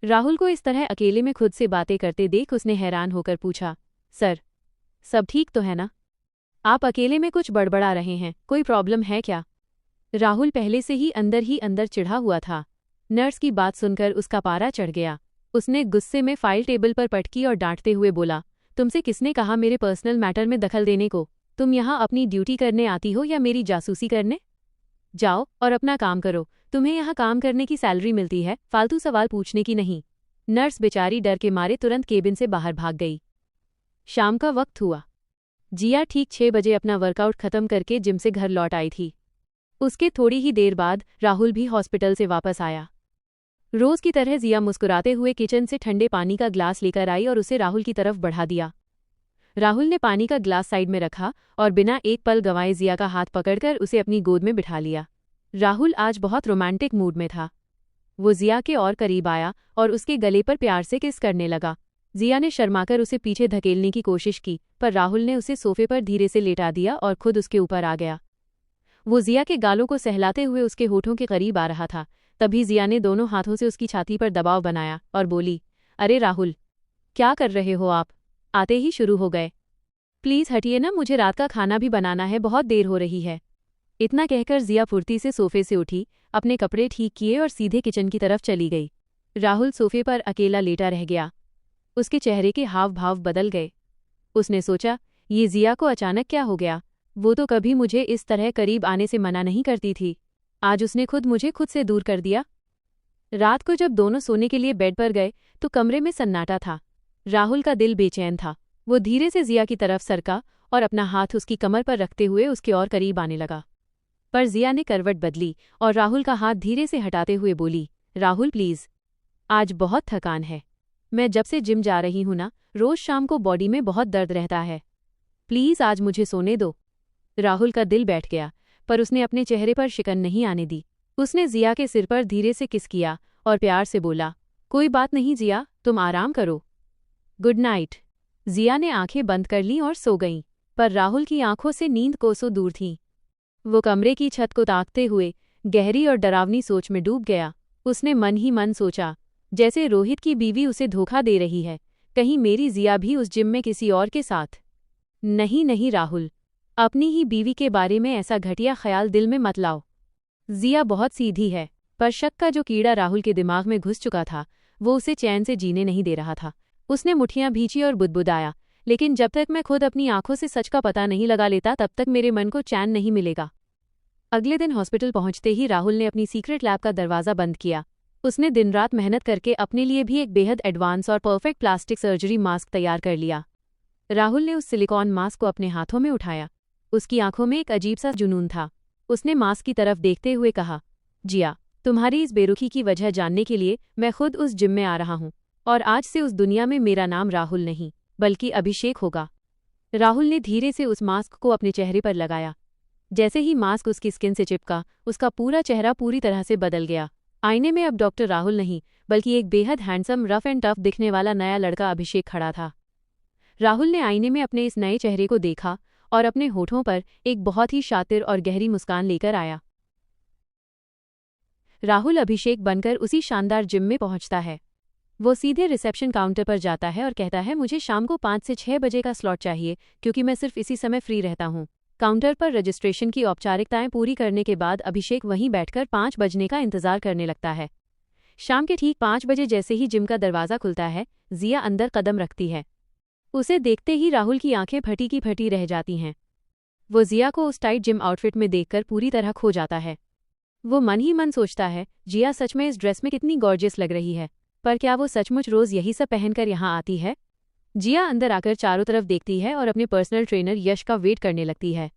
राहुल को इस तरह अकेले में खुद से बातें करते देख उसने हैरान होकर पूछा, सर, सब ठीक तो है ना? आप अकेले में कुछ बड़बड़ा रहे हैं, कोई प्रॉब्लम है क्या? राहुल पहले से ही अंदर चिढ़ा हुआ था। नर्स की बात सुनकर उसका पारा चढ़ गया। उसने गुस्से में फाइल टेबल पर पटकी और डांटते हुए बोला, तुमसे किसने कहा मेरे पर्सनल मैटर में दखल देने को? तुम यहाँ अपनी ड्यूटी करने आती हो या मेरी जासूसी करने? जाओ और अपना काम करो, तुम्हें यहाँ काम करने की सैलरी मिलती है, फालतू सवाल पूछने की नहीं। नर्स बेचारी डर के मारे तुरंत केबिन से बाहर भाग गई। शाम का वक्त हुआ। जिया ठीक 6 बजे अपना वर्कआउट खत्म करके जिम से घर लौट आई थी। उसके थोड़ी ही देर बाद राहुल भी हॉस्पिटल से वापस आया। रोज की तरह जिया मुस्कुराते हुए किचन से ठंडे पानी का ग्लास लेकर आई और उसे राहुल की तरफ बढ़ा दिया। राहुल ने पानी का ग्लास साइड में रखा और बिना एक पल गंवाए जिया का हाथ पकड़कर उसे अपनी गोद में बिठा लिया। राहुल आज बहुत रोमांटिक मूड में था। वो जिया के और करीब आया और उसके गले पर प्यार से किस करने लगा। जिया ने शर्माकर उसे पीछे धकेलने की कोशिश की, पर राहुल ने उसे सोफे पर धीरे से लेटा दिया और खुद उसके ऊपर आ गया। वो जिया के गालों को सहलाते हुए उसके होठों के करीब आ रहा था। तभी जिया ने दोनों हाथों से उसकी छाती पर दबाव बनाया और बोली, अरे राहुल, क्या कर रहे हो आप? आते ही शुरू हो गए। प्लीज़ हटिए ना, मुझे रात का खाना भी बनाना है, बहुत देर हो रही है। इतना कहकर जिया फुर्ती से सोफे से उठी, अपने कपड़े ठीक किए और सीधे किचन की तरफ चली गई। राहुल सोफे पर अकेला लेटा रह गया। उसके चेहरे के हाव भाव बदल गए। उसने सोचा, ये जिया को अचानक क्या हो गया? वो तो कभी मुझे इस तरह करीब आने से मना नहीं करती थी, आज उसने मुझे खुद से दूर कर दिया। रात को जब दोनों सोने के लिए बेड पर गए तो कमरे में सन्नाटा था। राहुल का दिल बेचैन था। वो धीरे से जिया की तरफ सरका और अपना हाथ उसकी कमर पर रखते हुए उसके और करीब आने लगा। पर जिया ने करवट बदली और राहुल का हाथ धीरे से हटाते हुए बोली, राहुल प्लीज़, आज बहुत थकान है। मैं जब से जिम जा रही हूं ना, रोज शाम को बॉडी में बहुत दर्द रहता है। प्लीज़ आज मुझे सोने दो। राहुल का दिल बैठ गया, पर उसने अपने चेहरे पर शिकन नहीं आने दी। उसने जिया के सिर पर धीरे से किस किया और प्यार से बोला, कोई बात नहीं जिया, तुम आराम करो। Good night. जिया ने आंखें बंद कर लीं और सो गईं, पर राहुल की आंखों से नींद कोसों दूर थी। वो कमरे की छत को ताकते हुए गहरी और डरावनी सोच में डूब गया। उसने मन ही मन सोचा, जैसे रोहित की बीवी उसे धोखा दे रही है, कहीं मेरी जिया भी उस जिम में किसी और के साथ? नहीं नहीं राहुल, अपनी ही बीवी के बारे में ऐसा घटिया ख्याल दिल में मत लाओ। जिया बहुत सीधी है, पर शक का जो कीड़ा राहुल के दिमाग में घुस चुका था वो उसे चैन से जीने नहीं दे रहा था। उसने मुट्ठियां भींची और बुदबुदाया, लेकिन जब तक मैं खुद अपनी आंखों से सच का पता नहीं लगा लेता तब तक मेरे मन को चैन नहीं मिलेगा। अगले दिन हॉस्पिटल पहुंचते ही राहुल ने अपनी सीक्रेट लैब का दरवाज़ा बंद किया। उसने दिन रात मेहनत करके अपने लिए भी एक बेहद एडवांस और परफेक्ट प्लास्टिक सर्जरी मास्क तैयार कर लिया। राहुल ने उस सिलिकॉन मास्क को अपने हाथों में उठाया। उसकी आंखों में एक अजीब सा जुनून था। उसने मास्क की तरफ देखते हुए कहा, जिया, तुम्हारी इस बेरुखी की वजह जानने के लिए मैं खुद उस जिम में आ रहा हूँ, और आज से उस दुनिया में मेरा नाम राहुल नहीं बल्कि अभिषेक होगा। राहुल ने धीरे से उस मास्क को अपने चेहरे पर लगाया। जैसे ही मास्क उसकी स्किन से चिपका, उसका पूरा चेहरा पूरी तरह से बदल गया। आईने में अब डॉक्टर राहुल नहीं बल्कि एक बेहद हैंडसम, रफ एंड टफ दिखने वाला नया लड़का अभिषेक खड़ा था। राहुल ने आईने में अपने इस नए चेहरे को देखा और अपने होठों पर एक बहुत ही शातिर और गहरी मुस्कान लेकर आया। राहुल अभिषेक बनकर उसी शानदार जिम में पहुंचता है। वो सीधे रिसेप्शन काउंटर पर जाता है और कहता है, मुझे शाम को 5 से 6 बजे का स्लॉट चाहिए क्योंकि मैं सिर्फ इसी समय फ्री रहता हूँ। काउंटर पर रजिस्ट्रेशन की औपचारिकताएं पूरी करने के बाद अभिषेक वहीं बैठकर 5 बजने का इंतजार करने लगता है। शाम के ठीक 5 बजे जैसे ही जिम का दरवाज़ा खुलता है, जिया अंदर कदम रखती है। उसे देखते ही राहुल की आंखें फटी की फटी रह जाती हैं। वो जिया को उस टाइट जिम आउटफिट में देखकर पूरी तरह खो जाता है। वो मन ही मन सोचता है, जिया सच में इस ड्रेस में कितनी गॉर्जियस लग रही है, पर क्या वो सचमुच रोज यही सब पहनकर यहाँ आती है? जिया अंदर आकर चारों तरफ देखती है और अपने पर्सनल ट्रेनर यश का वेट करने लगती है।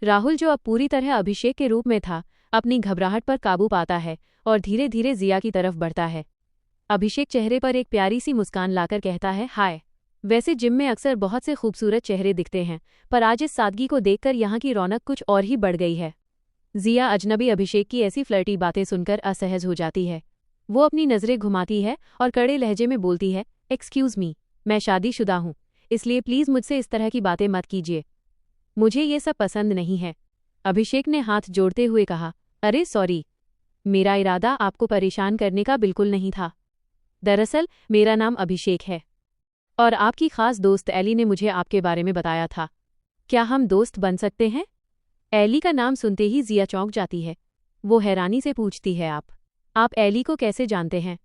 राहुल, जो अब पूरी तरह अभिषेक के रूप में था, अपनी घबराहट पर काबू पाता है और धीरे धीरे जिया की तरफ बढ़ता है। अभिषेक चेहरे पर एक प्यारी सी मुस्कान लाकर कहता है, हाय। वैसे जिम में अक्सर बहुत से खूबसूरत चेहरे दिखते हैं, पर आज इस सादगी को देखकर यहाँ की रौनक कुछ और ही बढ़ गई है। जिया अजनबी अभिषेक की ऐसी फ्लर्टी बातें सुनकर असहज हो जाती है। वो अपनी नज़रें घुमाती है और कड़े लहजे में बोलती है, एक्सक्यूज़ मी, मैं शादीशुदा हूँ, इसलिए प्लीज़ मुझसे इस तरह की बातें मत कीजिए। मुझे ये सब पसंद नहीं है। अभिषेक ने हाथ जोड़ते हुए कहा, अरे सॉरी, मेरा इरादा आपको परेशान करने का बिल्कुल नहीं था। दरअसल मेरा नाम अभिषेक है और आपकी खास दोस्त एली ने मुझे आपके बारे में बताया था। क्या हम दोस्त बन सकते हैं? एली का नाम सुनते ही जिया चौंक जाती है। वो हैरानी से पूछती है, आप एली को कैसे जानते हैं?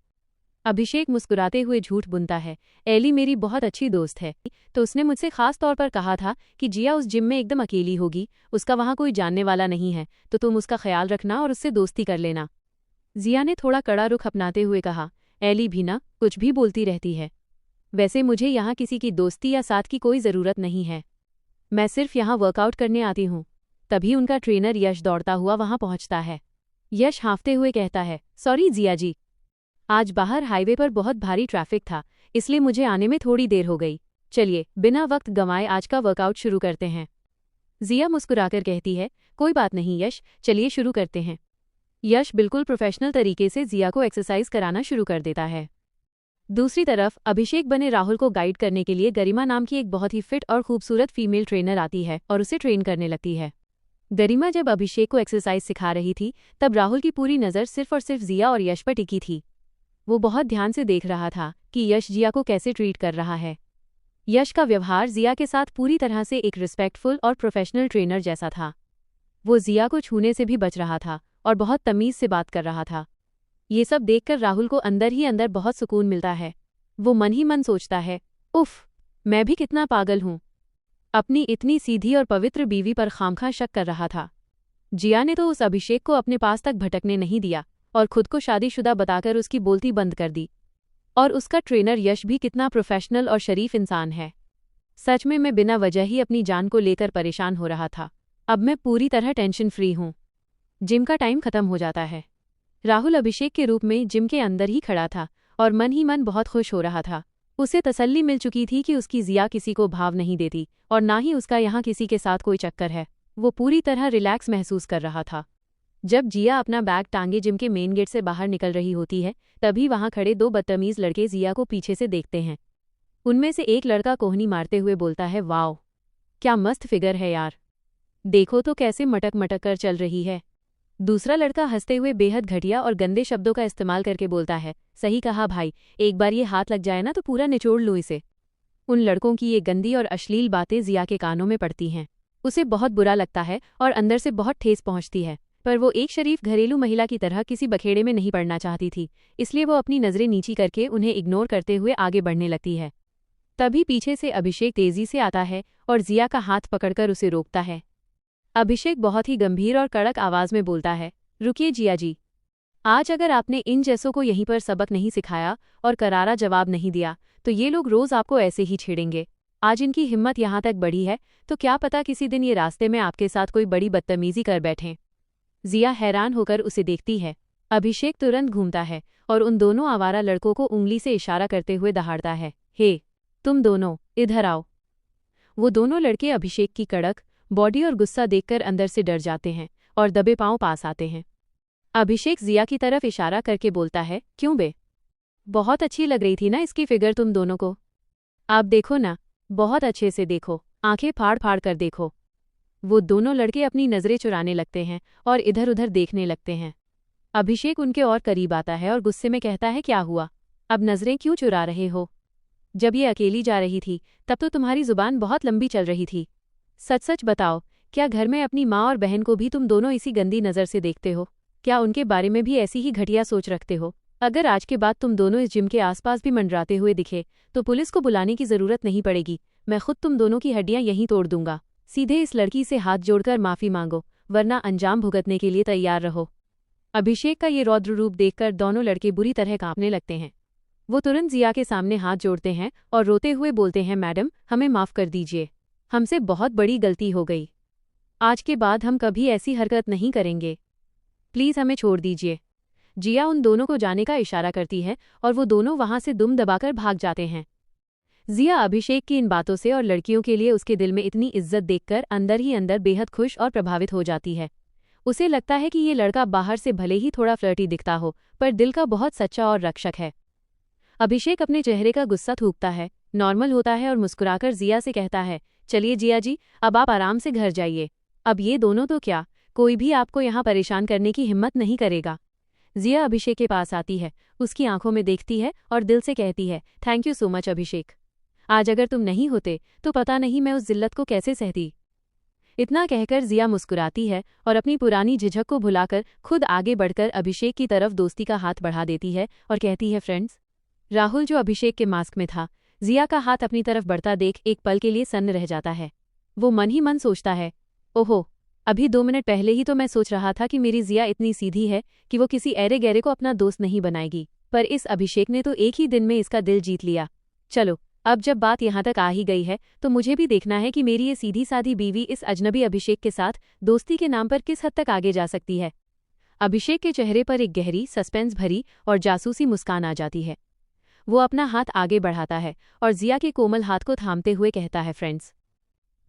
अभिषेक मुस्कुराते हुए झूठ बुनता है, एली मेरी बहुत अच्छी दोस्त है, तो उसने मुझसे खास तौर पर कहा था कि जिया उस जिम में एकदम अकेली होगी, उसका वहाँ कोई जानने वाला नहीं है, तो तुम उसका ख्याल रखना और उससे दोस्ती कर लेना। जिया ने थोड़ा कड़ा रुख अपनाते हुए कहा, एली भी ना कुछ भी बोलती रहती है। वैसे मुझे यहाँ किसी की दोस्ती या साथ की कोई ज़रूरत नहीं है, मैं सिर्फ यहाँ वर्कआउट करने आती हूँ। तभी उनका ट्रेनर यश दौड़ता हुआ वहाँ पहुँचता है। यश हाँफते हुए कहता है, सॉरी जिया जी, आज बाहर हाईवे पर बहुत भारी ट्रैफिक था, इसलिए मुझे आने में थोड़ी देर हो गई। चलिए बिना वक्त गंवाए आज का वर्कआउट शुरू करते हैं। जिया मुस्कुराकर कहती है, कोई बात नहीं यश, चलिए शुरू करते हैं। यश बिल्कुल प्रोफेशनल तरीके से जिया को एक्सरसाइज कराना शुरू कर देता है। दूसरी तरफ अभिषेक बने राहुल को गाइड करने के लिए गरिमा नाम की एक बहुत ही फिट और खूबसूरत फीमेल ट्रेनर आती है और उसे ट्रेन करने लगती है। गरिमा जब अभिषेक को एक्सरसाइज सिखा रही थी, तब राहुल की पूरी नज़र सिर्फ और सिर्फ जिया और यश पर टिकी थी। वो बहुत ध्यान से देख रहा था कि यश जिया को कैसे ट्रीट कर रहा है। यश का व्यवहार जिया के साथ पूरी तरह से एक रिस्पेक्टफुल और प्रोफेशनल ट्रेनर जैसा था। वो जिया को छूने से भी बच रहा था और बहुत तमीज़ से बात कर रहा था। ये सब देखकर राहुल को अंदर ही अंदर बहुत सुकून मिलता है। वो मन ही मन सोचता है, उफ, मैं भी कितना पागल हूँ, अपनी इतनी सीधी और पवित्र बीवी पर खामखा शक कर रहा था। जिया ने तो उस अभिषेक को अपने पास तक भटकने नहीं दिया और खुद को शादीशुदा बताकर उसकी बोलती बंद कर दी। और उसका ट्रेनर यश भी कितना प्रोफेशनल और शरीफ इंसान है। सच में मैं बिना वजह ही अपनी जान को लेकर परेशान हो रहा था। अब मैं पूरी तरह टेंशन फ्री हूँ। जिम का टाइम खत्म हो जाता है। राहुल अभिषेक के रूप में जिम के अंदर ही खड़ा था और मन ही मन बहुत खुश हो रहा था। उसे तसल्ली मिल चुकी थी कि उसकी जिया किसी को भाव नहीं देती और ना ही उसका यहाँ किसी के साथ कोई चक्कर है। वो पूरी तरह रिलैक्स महसूस कर रहा था। जब जिया अपना बैग टांगे जिम के मेन गेट से बाहर निकल रही होती है, तभी वहाँ खड़े 2 बदतमीज लड़के जिया को पीछे से देखते हैं। उनमें से एक लड़का कोहनी मारते हुए बोलता है, वाओ, क्या मस्त फिगर है यार, देखो तो कैसे मटक मटक कर चल रही है। दूसरा लड़का हंसते हुए बेहद घटिया और गंदे शब्दों का इस्तेमाल करके बोलता है, सही कहा भाई, एक बार ये हाथ लग जाए ना तो पूरा निचोड़ लूँ इसे। उन लड़कों की ये गंदी और अश्लील बातें जिया के कानों में पड़ती हैं। उसे बहुत बुरा लगता है और अंदर से बहुत ठेस पहुंचती है, पर वो एक शरीफ घरेलू महिला की तरह किसी बखेड़े में नहीं पड़ना चाहती थी, इसलिए वो अपनी नज़रें नीची करके उन्हें इग्नोर करते हुए आगे बढ़ने लगती है। तभी पीछे से अभिषेक तेजी से आता है और जिया का हाथ पकड़कर उसे रोकता है। अभिषेक बहुत ही गंभीर और कड़क आवाज़ में बोलता है, रुकिए जिया जी, आज अगर आपने इन जैसों को यहीं पर सबक नहीं सिखाया और करारा जवाब नहीं दिया तो ये लोग रोज आपको ऐसे ही छेड़ेंगे। आज इनकी हिम्मत यहाँ तक बढ़ी है तो क्या पता किसी दिन ये रास्ते में आपके साथ कोई बड़ी बदतमीजी कर बैठें। जिया हैरान होकर उसे देखती है। अभिषेक तुरंत घूमता है और उन दोनों आवारा लड़कों को उंगली से इशारा करते हुए दहाड़ता है, हे तुम दोनों इधर आओ। वो दोनों लड़के अभिषेक की कड़क बॉडी और गुस्सा देखकर अंदर से डर जाते हैं और दबे पांव पास आते हैं। अभिषेक जिया की तरफ इशारा करके बोलता है, क्यों बे, बहुत अच्छी लग रही थी ना इसकी फिगर तुम दोनों को। आप देखो ना, बहुत अच्छे से देखो, आंखें फाड़ फाड़ कर देखो। वो दोनों लड़के अपनी नजरें चुराने लगते हैं और इधर उधर देखने लगते हैं। अभिषेक उनके और करीब आता है और गुस्से में कहता है, क्या हुआ, अब नजरें क्यों चुरा रहे हो? जब ये अकेली जा रही थी तब तो तुम्हारी जुबान बहुत लंबी चल रही थी। सच सच बताओ, क्या घर में अपनी माँ और बहन को भी तुम दोनों इसी गंदी नज़र से देखते हो? क्या उनके बारे में भी ऐसी ही घटिया सोच रखते हो? अगर आज के बाद तुम दोनों इस जिम के आसपास भी मंडराते हुए दिखे तो पुलिस को बुलाने की जरूरत नहीं पड़ेगी। मैं खुद तुम दोनों की हड्डियां यहीं तोड़ दूंगा। सीधे इस लड़की से हाथ जोड़कर माफी मांगो, वरना अंजाम भुगतने के लिए तैयार रहो। अभिषेक का ये रौद्र रूप देखकर दोनों लड़के बुरी तरह कांपने लगते हैं। वो तुरंत जिया के सामने हाथ जोड़ते हैं और रोते हुए बोलते हैं, मैडम हमें माफ कर दीजिए, हमसे बहुत बड़ी गलती हो गई। आज के बाद हम कभी ऐसी हरकत नहीं करेंगे, प्लीज हमें छोड़ दीजिए। जिया उन दोनों को जाने का इशारा करती है और वो दोनों वहां से दुम दबाकर भाग जाते हैं। जिया अभिषेक की इन बातों से और लड़कियों के लिए उसके दिल में इतनी इज्जत देखकर अंदर ही अंदर बेहद खुश और प्रभावित हो जाती है। उसे लगता है कि ये लड़का बाहर से भले ही थोड़ा फ्लर्टी दिखता हो पर दिल का बहुत सच्चा और रक्षक है। अभिषेक अपने चेहरे का गुस्सा थूकता है, नॉर्मल होता है और मुस्कुराकर जिया से कहता है, चलिए जिया जी, अब आप आराम से घर जाइए। अब ये दोनों तो क्या, कोई भी आपको यहाँ परेशान करने की हिम्मत नहीं करेगा। जिया अभिषेक के पास आती है, उसकी आंखों में देखती है और दिल से कहती है, थैंक यू सो मच अभिषेक। आज अगर तुम नहीं होते तो पता नहीं मैं उस जिल्लत को कैसे सहती। इतना कहकर जिया मुस्कुराती है और अपनी पुरानी झिझक को भुलाकर खुद आगे बढ़कर अभिषेक की तरफ दोस्ती का हाथ बढ़ा देती है और कहती है, फ्रेंड्स। राहुल जो अभिषेक के मास्क में था, जिया का हाथ अपनी तरफ बढ़ता देख एक पल के लिए सन्न रह जाता है। वो मन ही मन सोचता है, ओहो, अभी 2 मिनट पहले ही तो मैं सोच रहा था कि मेरी जिया इतनी सीधी है कि वो किसी ऐरे गहरे को अपना दोस्त नहीं बनाएगी, पर इस अभिषेक ने तो एक ही दिन में इसका दिल जीत लिया। चलो, अब जब बात यहाँ तक आ ही गई है तो मुझे भी देखना है कि मेरी ये सीधी साधी बीवी इस अजनबी अभिषेक के साथ दोस्ती के नाम पर किस हद तक आगे जा सकती है। अभिषेक के चेहरे पर एक गहरी, सस्पेंस भरी और जासूसी मुस्कान आ जाती है। वो अपना हाथ आगे बढ़ाता है और जिया के कोमल हाथ को थामते हुए कहता है, फ्रेंड्स,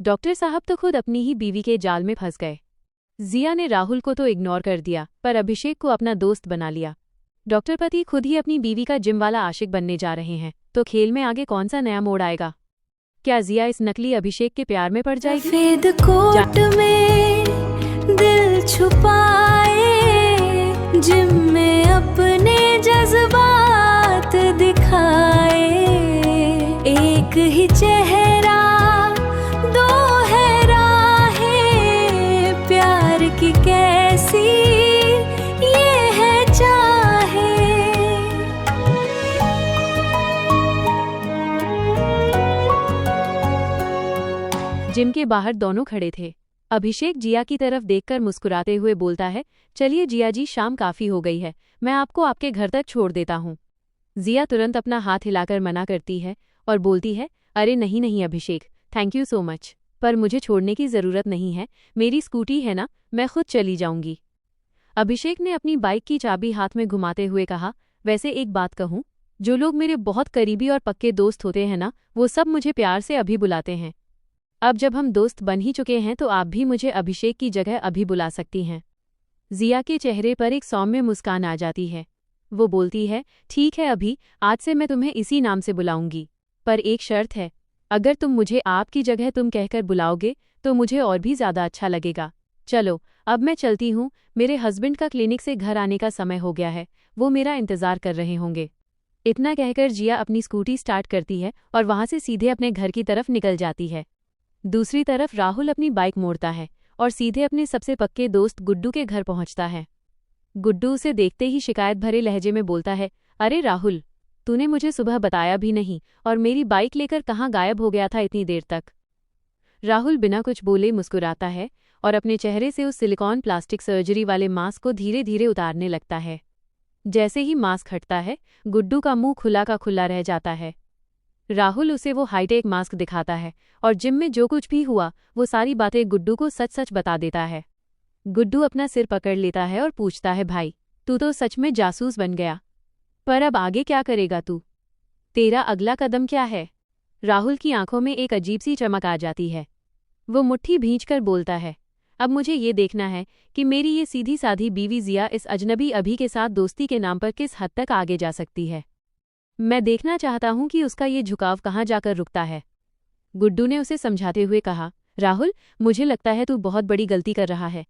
डॉक्टर साहब तो खुद अपनी ही बीवी के जाल में फंस गए। जिया ने राहुल को तो इग्नोर कर दिया पर अभिषेक को अपना दोस्त बना लिया। डॉक्टर पति खुद ही अपनी बीवी का जिम वाला आशिक बनने जा रहे हैं, तो खेल में आगे कौन सा नया मोड़ आएगा? क्या जिया इस नकली अभिषेक के प्यार में पड़ जाएगी? सफेद कोट में दिल छुपाए, जिम में अपने जज्बात दिखाए, एक ही चेहरा दो है राहें, प्यार की कैसी ये है चाहे। जिम के बाहर दोनों खड़े थे। अभिषेक जिया की तरफ देखकर मुस्कुराते हुए बोलता है, चलिए जिया जी, शाम काफी हो गई है, मैं आपको आपके घर तक छोड़ देता हूँ। जिया तुरंत अपना हाथ हिलाकर मना करती है और बोलती है, अरे नहीं नहीं अभिषेक, थैंक यू सो मच, पर मुझे छोड़ने की ज़रूरत नहीं है, मेरी स्कूटी है ना, मैं खुद चली जाऊंगी। अभिषेक ने अपनी बाइक की चाबी हाथ में घुमाते हुए कहा, वैसे एक बात कहूँ, जो लोग मेरे बहुत करीबी और पक्के दोस्त होते हैं ना, वो सब मुझे प्यार से अभी बुलाते हैं। अब जब हम दोस्त बन ही चुके हैं तो आप भी मुझे अभिषेक की जगह अभी बुला सकती हैं। जिया के चेहरे पर एक सौम्य मुस्कान आ जाती है। वो बोलती है, ठीक है अभी, आज से मैं तुम्हें इसी नाम से बुलाऊंगी, पर एक शर्त है, अगर तुम मुझे आपकी जगह तुम कहकर बुलाओगे तो मुझे और भी ज़्यादा अच्छा लगेगा। चलो अब मैं चलती हूँ, मेरे हस्बैंड का क्लिनिक से घर आने का समय हो गया है, वो मेरा इंतज़ार कर रहे होंगे। इतना कहकर जिया अपनी स्कूटी स्टार्ट करती है और वहाँ से सीधे अपने घर की तरफ निकल जाती है। दूसरी तरफ राहुल अपनी बाइक मोड़ता है और सीधे अपने सबसे पक्के दोस्त गुड्डू के घर पहुंचता है। गुड्डू उसे देखते ही शिकायत भरे लहजे में बोलता है, अरे राहुल, तूने मुझे सुबह बताया भी नहीं और मेरी बाइक लेकर कहाँ गायब हो गया था इतनी देर तक? राहुल बिना कुछ बोले मुस्कुराता है और अपने चेहरे से उस सिलिकॉन प्लास्टिक सर्जरी वाले मास्क को धीरे धीरे उतारने लगता है। जैसे ही मास्क हटता है, गुड्डू का मुंह खुला का खुला रह जाता है। राहुल उसे वो हाईटेक मास्क दिखाता है और जिम में जो कुछ भी हुआ वो सारी बातें गुड्डू को सच सच बता देता है। गुड्डू अपना सिर पकड़ लेता है और पूछता है, भाई तू तो सच में जासूस बन गया, पर अब आगे क्या करेगा तू? तेरा अगला कदम क्या है? राहुल की आंखों में एक अजीब सी चमक आ जाती है। वो मुट्ठी भींचकर बोलता है, अब मुझे ये देखना है कि मेरी ये सीधी साधी बीवी जिया इस अजनबी अभी के साथ दोस्ती के नाम पर किस हद तक आगे जा सकती है। मैं देखना चाहता हूं कि उसका ये झुकाव कहाँ जाकर रुकता है। गुड्डू ने उसे समझाते हुए कहा, राहुल मुझे लगता है तू बहुत बड़ी गलती कर रहा है।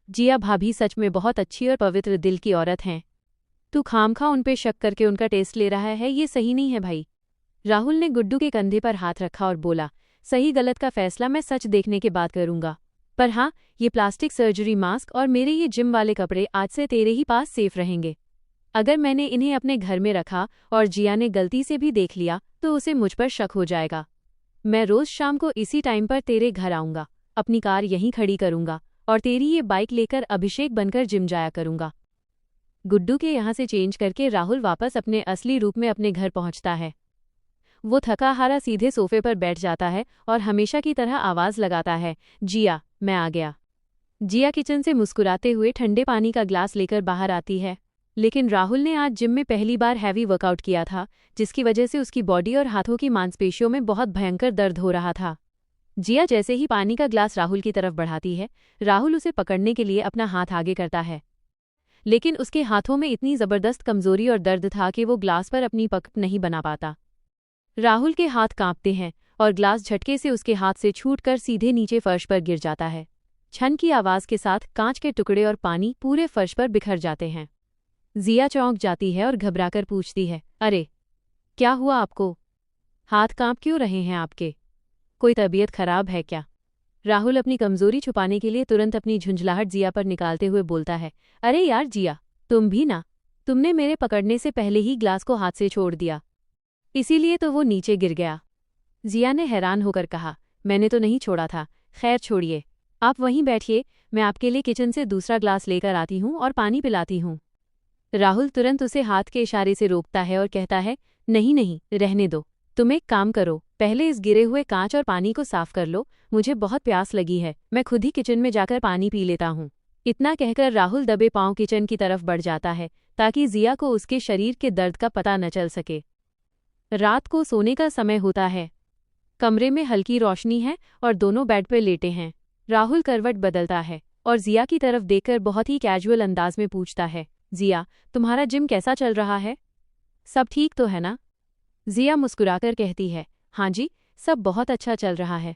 जिया भाभी सच में बहुत अच्छी और पवित्र दिल की औरत हैं। तू खामखा उन पे शक करके उनका टेस्ट ले रहा है, ये सही नहीं है भाई। राहुल ने गुड्डू के कंधे पर हाथ रखा और बोला, सही गलत का फैसला मैं सच देखने के बाद करूंगा, पर हाँ ये प्लास्टिक सर्जरी मास्क और मेरे ये जिम वाले कपड़े आज से तेरे ही पास सेफ रहेंगे। अगर मैंने इन्हें अपने घर में रखा और जिया ने गलती से भी देख लिया तो उसे मुझ पर शक हो जाएगा। मैं रोज शाम को इसी टाइम पर तेरे घर आऊंगा, अपनी कार यहीं खड़ी करूंगा और तेरी ये बाइक लेकर अभिषेक बनकर जिम जाया करूंगा। गुड्डू के यहाँ से चेंज करके राहुल वापस अपने असली रूप में अपने घर पहुंचता है। वो थका हारा सीधे सोफे पर बैठ जाता है और हमेशा की तरह आवाज लगाता है, जिया मैं आ गया। जिया किचन से मुस्कुराते हुए ठंडे पानी का ग्लास लेकर बाहर आती है, लेकिन राहुल ने आज जिम में पहली बार हैवी वर्कआउट किया था, जिसकी वजह से उसकी बॉडी और हाथों की मांसपेशियों में बहुत भयंकर दर्द हो रहा था। जिया जैसे ही पानी का ग्लास राहुल की तरफ बढ़ाती है, राहुल उसे पकड़ने के लिए अपना हाथ आगे करता है, लेकिन उसके हाथों में इतनी जबरदस्त कमजोरी और दर्द था कि वो ग्लास पर अपनी पकड़ नहीं बना पाता। राहुल के हाथ कांपते हैं और ग्लास झटके से उसके हाथ से छूटकर सीधे नीचे फर्श पर गिर जाता है। छन की आवाज के साथ कांच के टुकड़े और पानी पूरे फर्श पर बिखर जाते हैं। जिया चौंक जाती है और घबराकर पूछती है, अरे क्या हुआ आपको? हाथ कांप क्यों रहे हैं आपके? कोई तबीयत खराब है क्या? राहुल अपनी कमजोरी छुपाने के लिए तुरंत अपनी झुंझलाहट जिया पर निकालते हुए बोलता है, अरे यार जिया, तुम भी ना, तुमने मेरे पकड़ने से पहले ही ग्लास को हाथ से छोड़ दिया, इसीलिए तो वो नीचे गिर गया। जिया ने हैरान होकर कहा, मैंने तो नहीं छोड़ा था, खैर छोड़िए, आप वहीं बैठिए, मैं आपके लिए किचन से दूसरा ग्लास लेकर आती हूँ और पानी पिलाती हूँ। राहुल तुरंत उसे हाथ के इशारे से रोकता है और कहता है, नहीं नहीं रहने दो, तुम एक काम करो, पहले इस गिरे हुए कांच और पानी को साफ कर लो, मुझे बहुत प्यास लगी है, मैं खुद ही किचन में जाकर पानी पी लेता हूँ। इतना कहकर राहुल दबे पांव किचन की तरफ बढ़ जाता है ताकि जिया को उसके शरीर के दर्द का पता न चल सके। रात को सोने का समय होता है। कमरे में हल्की रोशनी है और दोनों बेड पर लेटे हैं। राहुल करवट बदलता है और जिया की तरफ देखकर बहुत ही कैजुअल अंदाज में पूछता है, जिया तुम्हारा जिम कैसा चल रहा है? सब ठीक तो है ना? जिया मुस्कुराकर कहती है, हाँ जी सब बहुत अच्छा चल रहा है।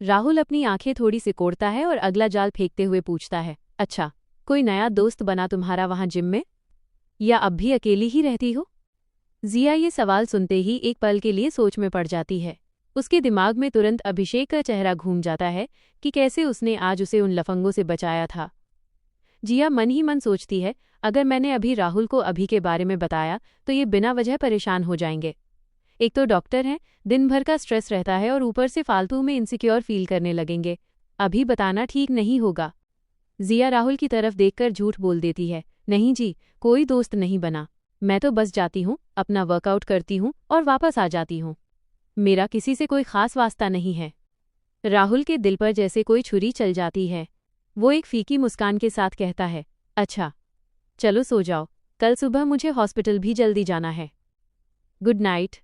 राहुल अपनी आंखें थोड़ी सिकोड़ता है और अगला जाल फेंकते हुए पूछता है, अच्छा कोई नया दोस्त बना तुम्हारा वहाँ जिम में, या अब भी अकेली ही रहती हो? जिया ये सवाल सुनते ही एक पल के लिए सोच में पड़ जाती है। उसके दिमाग में तुरंत अभिषेक का चेहरा घूम जाता है कि कैसे उसने आज उसे उन लफंगों से बचाया था। जिया मन ही मन सोचती है, अगर मैंने अभी राहुल को अभी के बारे में बताया तो ये बिना वजह परेशान हो जाएंगे। एक तो डॉक्टर हैं, दिन भर का स्ट्रेस रहता है और ऊपर से फालतू में इनसिक्योर फील करने लगेंगे, अभी बताना ठीक नहीं होगा। जिया राहुल की तरफ देखकर झूठ बोल देती है, नहीं जी कोई दोस्त नहीं बना, मैं तो बस जाती हूँ, अपना वर्कआउट करती हूँ और वापस आ जाती हूँ, मेरा किसी से कोई खास वास्ता नहीं है। राहुल के दिल पर जैसे कोई छुरी चल जाती है। वो एक फीकी मुस्कान के साथ कहता है, अच्छा चलो सो जाओ, कल सुबह मुझे हॉस्पिटल भी जल्दी जाना है, गुड नाइट।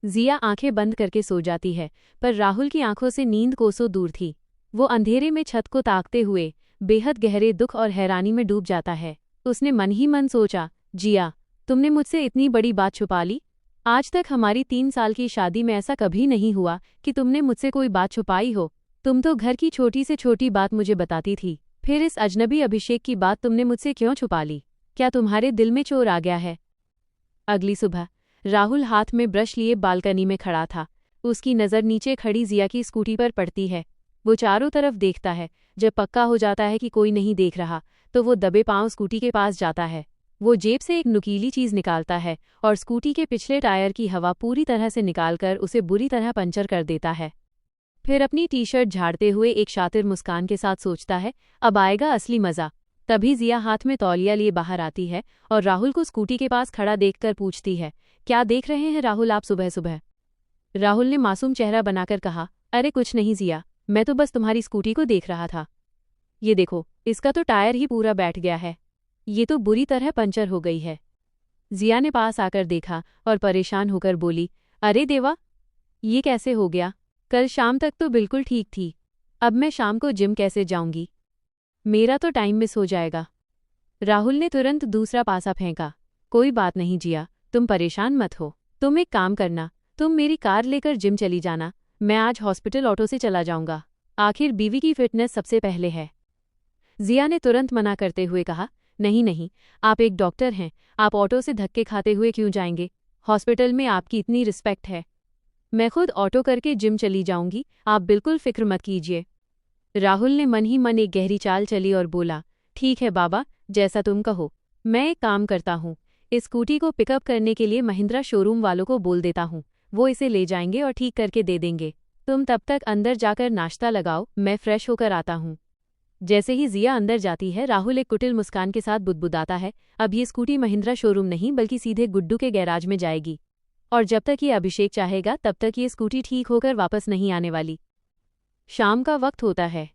जिया आंखें बंद करके सो जाती है, पर राहुल की आंखों से नींद कोसों दूर थी। वो अंधेरे में छत को ताकते हुए बेहद गहरे दुख और हैरानी में डूब जाता है। उसने मन ही मन सोचा, जिया तुमने मुझसे इतनी बड़ी बात छुपा ली, आज तक हमारी 3 साल की शादी में ऐसा कभी नहीं हुआ कि तुमने मुझसे कोई बात छुपाई हो। तुम तो घर की छोटी से छोटी बात मुझे बताती थी, फिर इस अजनबी अभिषेक की बात तुमने मुझसे क्यों छुपा ली? क्या तुम्हारे दिल में चोर आ गया है? अगली सुबह राहुल हाथ में ब्रश लिए बालकनी में खड़ा था। उसकी नज़र नीचे खड़ी जिया की स्कूटी पर पड़ती है। वो चारों तरफ देखता है। जब पक्का हो जाता है कि कोई नहीं देख रहा तो वो दबे पांव स्कूटी के पास जाता है। वो जेब से एक नुकीली चीज निकालता है और स्कूटी के पिछले टायर की हवा पूरी तरह से निकालकर उसे बुरी तरह पंचर कर देता है। फिर अपनी टी शर्ट झाड़ते हुए एक शातिर मुस्कान के साथ सोचता है, अब आएगा असली मजा। तभी जिया हाथ में तौलिया लिए बाहर आती है और राहुल को स्कूटी के पास खड़ा देखकर पूछती है, क्या देख रहे हैं राहुल आप सुबह सुबह? राहुल ने मासूम चेहरा बनाकर कहा, अरे कुछ नहीं जिया, मैं तो बस तुम्हारी स्कूटी को देख रहा था। ये देखो, इसका तो टायर ही पूरा बैठ गया है, ये तो बुरी तरह पंचर हो गई है। जिया ने पास आकर देखा और परेशान होकर बोली, अरे देवा, ये कैसे हो गया? कल शाम तक तो बिल्कुल ठीक थी, अब मैं शाम को जिम कैसे जाऊंगी? मेरा तो टाइम मिस हो जाएगा। राहुल ने तुरंत दूसरा पासा फेंका, कोई बात नहीं जिया, तुम परेशान मत हो। तुम एक काम करना, तुम मेरी कार लेकर जिम चली जाना, मैं आज हॉस्पिटल ऑटो से चला जाऊंगा। आखिर बीवी की फिटनेस सबसे पहले है। जिया ने तुरंत मना करते हुए कहा, नहीं नहीं, आप एक डॉक्टर हैं, आप ऑटो से धक्के खाते हुए क्यों जाएंगे? हॉस्पिटल में आपकी इतनी रिस्पेक्ट है, मैं खुद ऑटो करके जिम चली जाऊंगी, आप बिल्कुल फिक्र मत कीजिए। राहुल ने मन ही मन एक गहरी चाल चली और बोला, ठीक है बाबा, जैसा तुम कहो। मैं एक काम करता हूँ, इस स्कूटी को पिकअप करने के लिए महिंद्रा शोरूम वालों को बोल देता हूँ, वो इसे ले जाएंगे और ठीक करके दे देंगे। तुम तब तक अंदर जाकर नाश्ता लगाओ, मैं फ्रेश होकर आता हूँ। जैसे ही जिया अंदर जाती है, राहुल एक कुटिल मुस्कान के साथ बुदबुदाता है, अब ये स्कूटी महिंद्रा शोरूम नहीं बल्कि सीधे गुड्डू के गैराज में जाएगी, और जब तक ये अभिषेक चाहेगा तब तक ये स्कूटी ठीक होकर वापस नहीं आने वाली। शाम का वक्त होता है।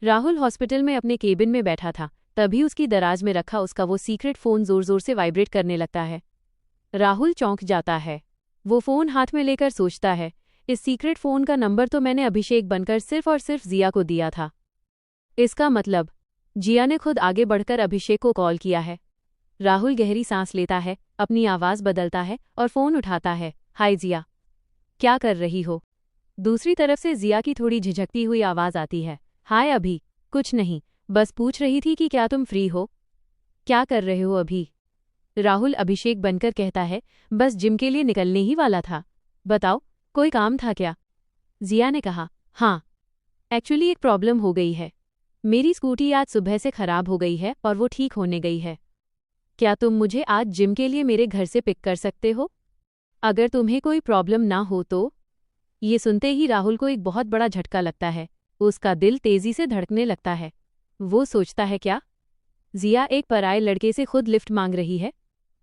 राहुल हॉस्पिटल में अपने केबिन में बैठा था, तभी उसकी दराज में रखा उसका वो सीक्रेट फ़ोन जोर जोर से वाइब्रेट करने लगता है। राहुल चौंक जाता है, वो फ़ोन हाथ में लेकर सोचता है, इस सीक्रेट फ़ोन का नंबर तो मैंने अभिषेक बनकर सिर्फ और सिर्फ जिया को दिया था। इसका मतलब जिया ने खुद आगे बढ़कर अभिषेक को कॉल किया है। राहुल गहरी सांस लेता है, अपनी आवाज़ बदलता है और फ़ोन उठाता है, हाय जिया, क्या कर रही हो? दूसरी तरफ से जिया की थोड़ी झिझकती हुई आवाज़ आती है, हाय अभी, कुछ नहीं, बस पूछ रही थी कि क्या तुम फ्री हो? क्या कर रहे हो अभी? राहुल अभिषेक बनकर कहता है, बस जिम के लिए निकलने ही वाला था। बताओ, कोई काम था क्या? जिया ने कहा, हाँ, एक्चुअली एक प्रॉब्लम हो गई है। मेरी स्कूटी आज सुबह से खराब हो गई है और वो ठीक होने गई है। क्या तुम मुझे आज जिम के लिए मेरे घर से पिक कर सकते हो? अगर तुम्हें कोई प्रॉब्लम ना हो तो? ये सुनते ही राहुल को एक बहुत बड़ा झटका लगता है, उसका दिल तेजी से धड़कने लगता है। वो सोचता है, क्या जिया एक पराये लड़के से खुद लिफ्ट मांग रही है?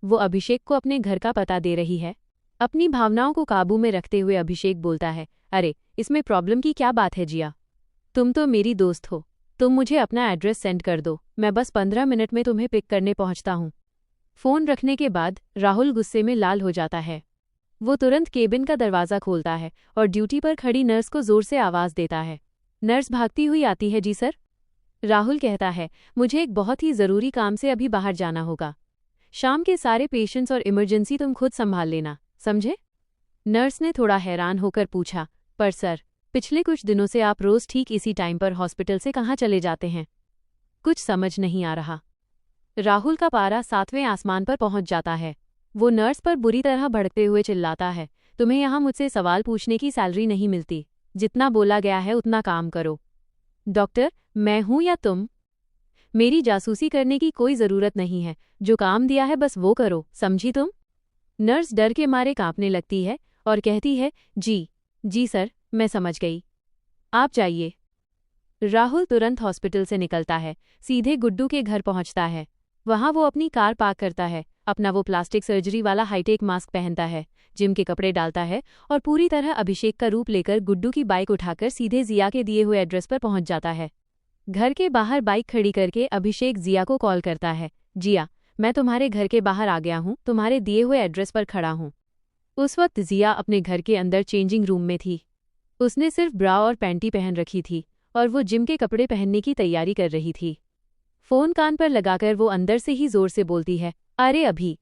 वो अभिषेक को अपने घर का पता दे रही है। अपनी भावनाओं को काबू में रखते हुए अभिषेक बोलता है, अरे इसमें प्रॉब्लम की क्या बात है जिया, तुम तो मेरी दोस्त हो, तुम मुझे अपना एड्रेस सेंड कर दो, मैं बस 15 मिनट में तुम्हें पिक करने पहुंचता हूँ। फ़ोन रखने के बाद राहुल गुस्से में लाल हो जाता है। वो तुरंत केबिन का दरवाज़ा खोलता है और ड्यूटी पर खड़ी नर्स को ज़ोर से आवाज़ देता है। नर्स भागती हुई आती है, जी सर। राहुल कहता है, मुझे एक बहुत ही ज़रूरी काम से अभी बाहर जाना होगा, शाम के सारे पेशेंट्स और इमरजेंसी तुम खुद संभाल लेना, समझे? नर्स ने थोड़ा हैरान होकर पूछा, पर सर, पिछले कुछ दिनों से आप रोज़ ठीक इसी टाइम पर हॉस्पिटल से कहाँ चले जाते हैं? कुछ समझ नहीं आ रहा। राहुल का पारा 7वें आसमान पर पहुंच जाता है। वो नर्स पर बुरी तरह भड़कते हुए चिल्लाता है, तुम्हें यहाँ मुझसे सवाल पूछने की सैलरी नहीं मिलती, जितना बोला गया है उतना काम करो। डॉक्टर, मैं हूँ या तुम? मेरी जासूसी करने की कोई ज़रूरत नहीं है, जो काम दिया है बस वो करो, समझी तुम? नर्स डर के मारे कांपने लगती है और कहती है, जी सर, मैं समझ गई, आप जाइए। राहुल तुरंत हॉस्पिटल से निकलता है, सीधे गुड्डू के घर पहुंचता है। वहां वो अपनी कार पार्क करता है, अपना वो प्लास्टिक सर्जरी वाला हाईटेक मास्क पहनता है, जिम के कपड़े डालता है और पूरी तरह अभिषेक का रूप लेकर गुड्डू की बाइक उठाकर सीधे जिया के दिए हुए एड्रेस पर पहुंच जाता है। घर के बाहर बाइक खड़ी करके अभिषेक जिया को कॉल करता है, जिया, मैं तुम्हारे घर के बाहर आ गया हूँ, तुम्हारे दिए हुए एड्रेस पर खड़ा हूँ। उस वक्त जिया अपने घर के अंदर चेंजिंग रूम में थी। उसने सिर्फ ब्रा और पैंटी पहन रखी थी और वो जिम के कपड़े पहनने की तैयारी कर रही थी। फ़ोन कान पर लगाकर वो अंदर से ही जोर से बोलती है, अरे अभी,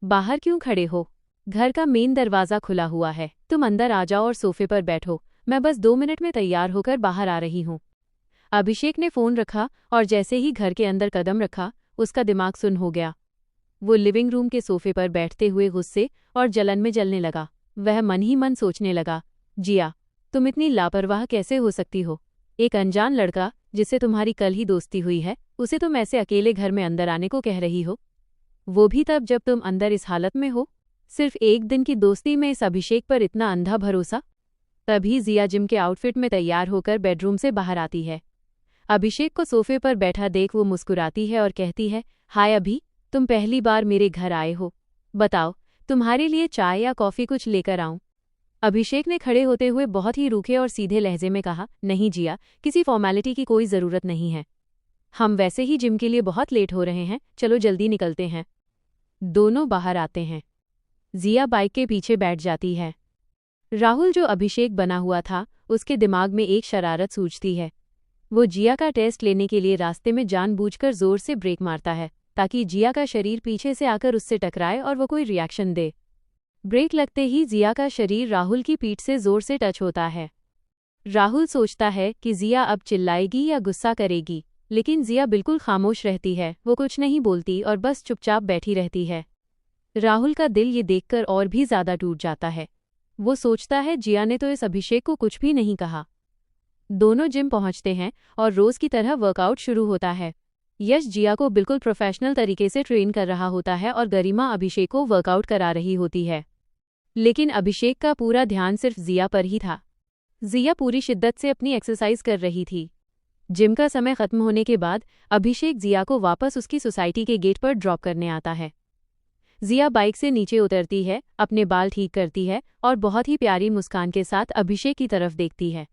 बाहर क्यों खड़े हो? घर का मेन दरवाज़ा खुला हुआ है, तुम अंदर आ जाओ और सोफे पर बैठो, मैं बस 2 मिनट में तैयार होकर बाहर आ रही हूँ। अभिषेक ने फ़ोन रखा और जैसे ही घर के अंदर कदम रखा, उसका दिमाग सुन्न हो गया। वो लिविंग रूम के सोफे पर बैठते हुए गुस्से और जलन में जलने लगा। वह मन ही मन सोचने लगा, जिया, तुम इतनी लापरवाह कैसे हो सकती हो? एक अनजान लड़का जिससे तुम्हारी कल ही दोस्ती हुई है, उसे तुम ऐसे अकेले घर में अंदर आने को कह रही हो, वो भी तब जब तुम अंदर इस हालत में हो। सिर्फ एक दिन की दोस्ती में इस अभिषेक पर इतना अंधा भरोसा? तभी जिया जिम के आउटफिट में तैयार होकर बेडरूम से बाहर आती है। अभिषेक को सोफे पर बैठा देख वो मुस्कुराती है और कहती है, हाय अभी, तुम पहली बार मेरे घर आए हो। बताओ, तुम्हारे लिए चाय या कॉफ़ी कुछ लेकर आऊं? अभिषेक ने खड़े होते हुए बहुत ही रूखे और सीधे लहजे में कहा, नहीं जिया, किसी फॉर्मेलिटी की कोई ज़रूरत नहीं है। हम वैसे ही जिम के लिए बहुत लेट हो रहे हैं, चलो जल्दी निकलते हैं। दोनों बाहर आते हैं। जिया बाइक के पीछे बैठ जाती है। राहुल जो अभिषेक बना हुआ था, उसके दिमाग में एक शरारत सूझती है। वो जिया का टेस्ट लेने के लिए रास्ते में जानबूझकर जोर से ब्रेक मारता है, ताकि जिया का शरीर पीछे से आकर उससे टकराए और वो कोई रिएक्शन दे। ब्रेक लगते ही जिया का शरीर राहुल की पीठ से जोर से टच होता है। राहुल सोचता है कि जिया अब चिल्लाएगी या गुस्सा करेगी, लेकिन जिया बिल्कुल खामोश रहती है। वो कुछ नहीं बोलती और बस चुपचाप बैठी रहती है। राहुल का दिल ये देखकर और भी ज्यादा टूट जाता है। वो सोचता है जिया ने तो इस अभिषेक को कुछ भी नहीं कहा। दोनों जिम पहुंचते हैं और रोज की तरह वर्कआउट शुरू होता है। यश जिया को बिल्कुल प्रोफेशनल तरीके से ट्रेन कर रहा होता है और गरिमा अभिषेक को वर्कआउट करा रही होती है। लेकिन अभिषेक का पूरा ध्यान सिर्फ जिया पर ही था। जिया पूरी शिद्दत से अपनी एक्सरसाइज कर रही थी। जिम का समय खत्म होने के बाद अभिषेक जिया को वापस उसकी सोसाइटी के गेट पर ड्रॉप करने आता है। जिया बाइक से नीचे उतरती है, अपने बाल ठीक करती है और बहुत ही प्यारी मुस्कान के साथ अभिषेक की तरफ देखती है।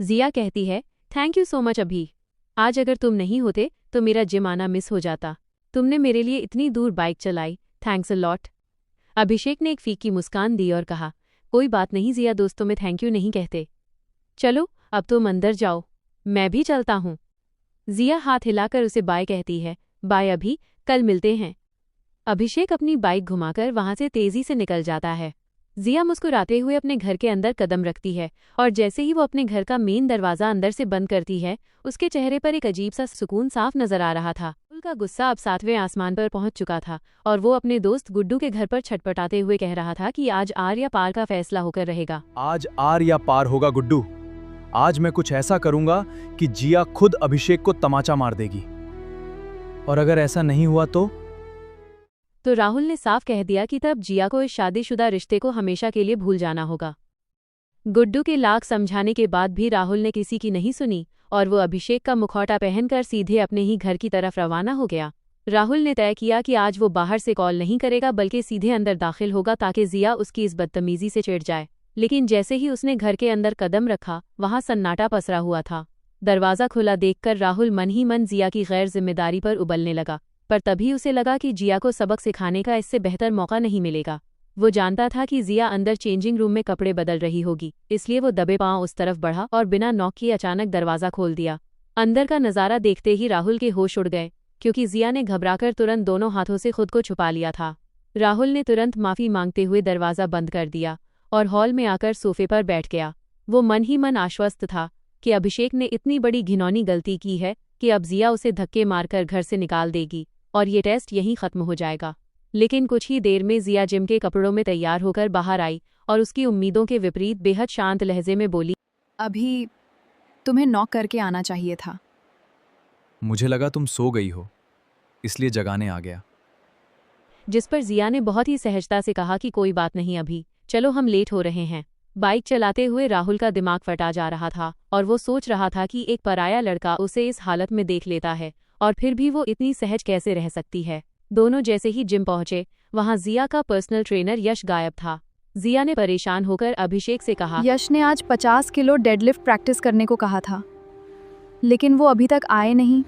जिया कहती है, थैंक यू सो मच अभी। आज अगर तुम नहीं होते तो मेरा जिम आना मिस हो जाता। तुमने मेरे लिए इतनी दूर बाइक चलाई, थैंक्स अ लॉट। अभिषेक ने एक फीकी मुस्कान दी और कहा, कोई बात नहीं जिया, दोस्तों में थैंक यू नहीं कहते। चलो अब तुम अंदर जाओ, मैं भी चलता हूँ। जिया हाथ हिलाकर उसे बाय कहती है, बाय अभी, कल मिलते हैं। अभिषेक अपनी बाइक घुमाकर वहां से तेजी से निकल जाता है। जिया मुस्कुराते हुए अपने घर के अंदर कदम रखती है और जैसे ही वो अपने घर का मेन दरवाजा अंदर से बंद करती है, उसके चेहरे पर एक अजीब सा सुकून साफ नजर आ रहा था। उनका गुस्सा अब 7वें आसमान पर पहुंच चुका था और वो अपने दोस्त गुड्डू के घर पर छटपटाते हुए कह रहा था कि आज आर या पार का फैसला होकर रहेगा। आज आर या पार होगा गुड्डू। आज मैं कुछ ऐसा करूंगा कि जिया खुद अभिषेक को तमाचा मार देगी, और अगर ऐसा नहीं हुआ तो राहुल ने साफ कह दिया कि तब जिया को इस शादीशुदा रिश्ते को हमेशा के लिए भूल जाना होगा। गुड्डू के लाख समझाने के बाद भी राहुल ने किसी की नहीं सुनी और वो अभिषेक का मुखौटा पहनकर सीधे अपने ही घर की तरफ रवाना हो गया। राहुल ने तय किया कि आज वो बाहर से कॉल नहीं करेगा बल्कि सीधे अंदर दाखिल होगा ताकि जिया उसकी इस बदतमीजी से चिढ़ जाए। लेकिन जैसे ही उसने घर के अंदर कदम रखा, वहां सन्नाटा पसरा हुआ था। दरवाजा खुला देखकर राहुल मन ही मन जिया की गैर जिम्मेदारी पर उबलने लगा, पर तभी उसे लगा कि जिया को सबक सिखाने का इससे बेहतर मौका नहीं मिलेगा। वो जानता था कि जिया अंदर चेंजिंग रूम में कपड़े बदल रही होगी, इसलिए वो दबे पांव उस तरफ बढ़ा और बिना नॉक किए अचानक दरवाजा खोल दिया। अंदर का नज़ारा देखते ही राहुल के होश उड़ गए, क्योंकि जिया ने घबराकर तुरंत दोनों हाथों से खुद को छुपा लिया था। राहुल ने तुरंत माफ़ी मांगते हुए दरवाज़ा बंद कर दिया और हॉल में आकर सोफे पर बैठ गया। वो मन ही मन आश्वस्त था कि अभिषेक ने इतनी बड़ी घिनौनी गलती की है कि अब जिया उसे धक्के मारकर घर से निकाल देगी और ये टेस्ट यहीं खत्म हो जाएगा। लेकिन कुछ ही देर में जिया जिम के कपड़ों में तैयार होकर बाहर आई और उसकी उम्मीदों के विपरीत बेहद शांत लहजे में बोली, अभी तुम्हें नॉक करके आना चाहिए था। मुझे लगा तुम सो गई हो, इसलिए जगाने आ गया। जिस पर जिया ने बहुत ही सहजता से कहा कि कोई बात नहीं अभी, चलो हम लेट हो रहे हैं। बाइक चलाते हुए राहुल का दिमाग फटा जा रहा था और वो सोच रहा था कि एक पराया लड़का उसे इस हालत में देख लेता है और फिर भी वो इतनी सहज कैसे रह सकती है। दोनों जैसे ही जिम पहुंचे, वहां जिया का पर्सनल ट्रेनर यश गायब था। जिया ने परेशान होकर अभिषेक से कहा, यश ने आज 50 किलो डेडलिफ्ट प्रैक्टिस करने को कहा था, लेकिन वो अभी तक आए नहीं।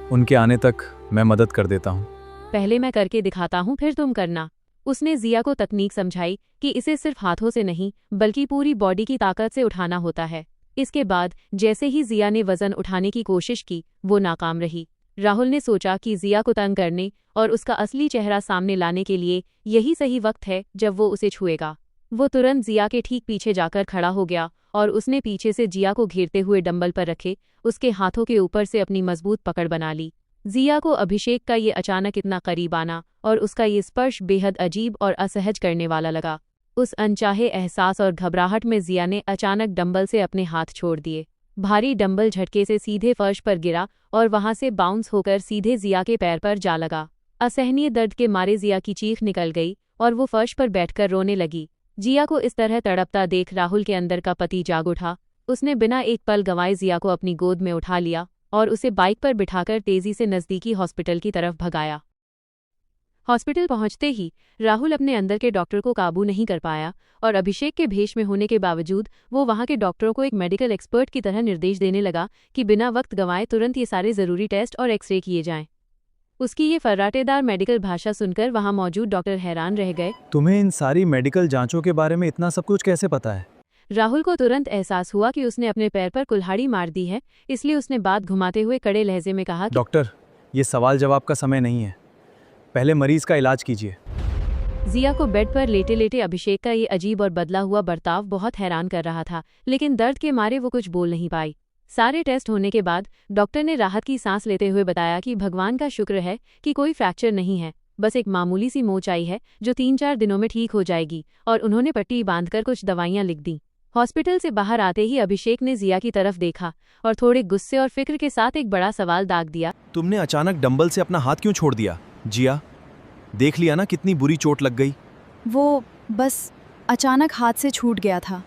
उनके आने तक मैं मदद कर देता हूँ। पहले मैं करके दिखाता हूँ, फिर तुम करना। उसने जिया को तकनीक समझाई कि इसे सिर्फ हाथों से नहीं बल्कि पूरी बॉडी की ताकत से उठाना होता है। इसके बाद जैसे ही जिया ने वजन उठाने की कोशिश की, वो नाकाम रही। राहुल ने सोचा कि जिया को तंग करने और उसका असली चेहरा सामने लाने के लिए यही सही वक्त है जब वो उसे छुएगा। वो तुरंत जिया के ठीक पीछे जाकर खड़ा हो गया और उसने पीछे से जिया को घेरते हुए डंबल पर रखे उसके हाथों के ऊपर से अपनी मजबूत पकड़ बना ली। जिया को अभिषेक का ये अचानक इतना करीब आना और उसका ये स्पर्श बेहद अजीब और असहज करने वाला लगा। उस अनचाहे एहसास और घबराहट में जिया ने अचानक डंबल से अपने हाथ छोड़ दिए। भारी डंबल झटके से सीधे फर्श पर गिरा और वहां से बाउंस होकर सीधे जिया के पैर पर जा लगा। असहनीय दर्द के मारे जिया की चीख निकल गई और वो फर्श पर बैठकर रोने लगी। जिया को इस तरह तड़पता देख राहुल के अंदर का पति जाग उठा। उसने बिना एक पल गंवाए जिया को अपनी गोद में उठा लिया और उसे बाइक पर बिठाकर तेजी से नज़दीकी हॉस्पिटल की तरफ भगाया। हॉस्पिटल पहुंचते ही राहुल अपने अंदर के डॉक्टर को काबू नहीं कर पाया और अभिषेक के भेष में होने के बावजूद वो वहां के डॉक्टरों को एक मेडिकल एक्सपर्ट की तरह निर्देश देने लगा कि बिना वक्त गंवाए तुरंत ये सारे ज़रूरी टेस्ट और एक्सरे किए जाएं। उसकी ये फर्राटेदार मेडिकल भाषा सुनकर वहां मौजूद डॉक्टर हैरान रह गए। तुम्हें इन सारी मेडिकल जांचों के बारे में इतना सब कुछ कैसे पता है? राहुल को तुरंत एहसास हुआ कि उसने अपने पैर पर कुल्हाड़ी मार दी है, इसलिए उसने बात घुमाते हुए कड़े लहजे में कहा, डॉक्टर, ये सवाल जवाब का समय नहीं है, पहले मरीज का इलाज कीजिए। जिया को बेड पर लेटे लेटे अभिषेक का ये अजीब और बदला हुआ बर्ताव बहुत हैरान कर रहा था, लेकिन दर्द के मारे वो कुछ बोल नहीं पाई। सारे टेस्ट होने के बाद डॉक्टर ने राहत की सांस लेते हुए बताया कि भगवान का शुक्र है कि कोई फ्रैक्चर नहीं है, बस एक मामूली सी मोच आई है जो 3-4 दिनों में ठीक हो जाएगी, और उन्होंने पट्टी बांधकर कुछ दवाइयां लिख दी। हॉस्पिटल से बाहर आते ही अभिषेक ने जिया की तरफ देखा और थोड़े गुस्से और फिक्र के साथ एक बड़ा सवाल दाग दिया, तुमने अचानक डंबल से अपना हाथ क्यों छोड़ दिया? जिया, देख लिया ना कितनी बुरी चोट लग गई। वो बस अचानक हाथ से छूट गया था।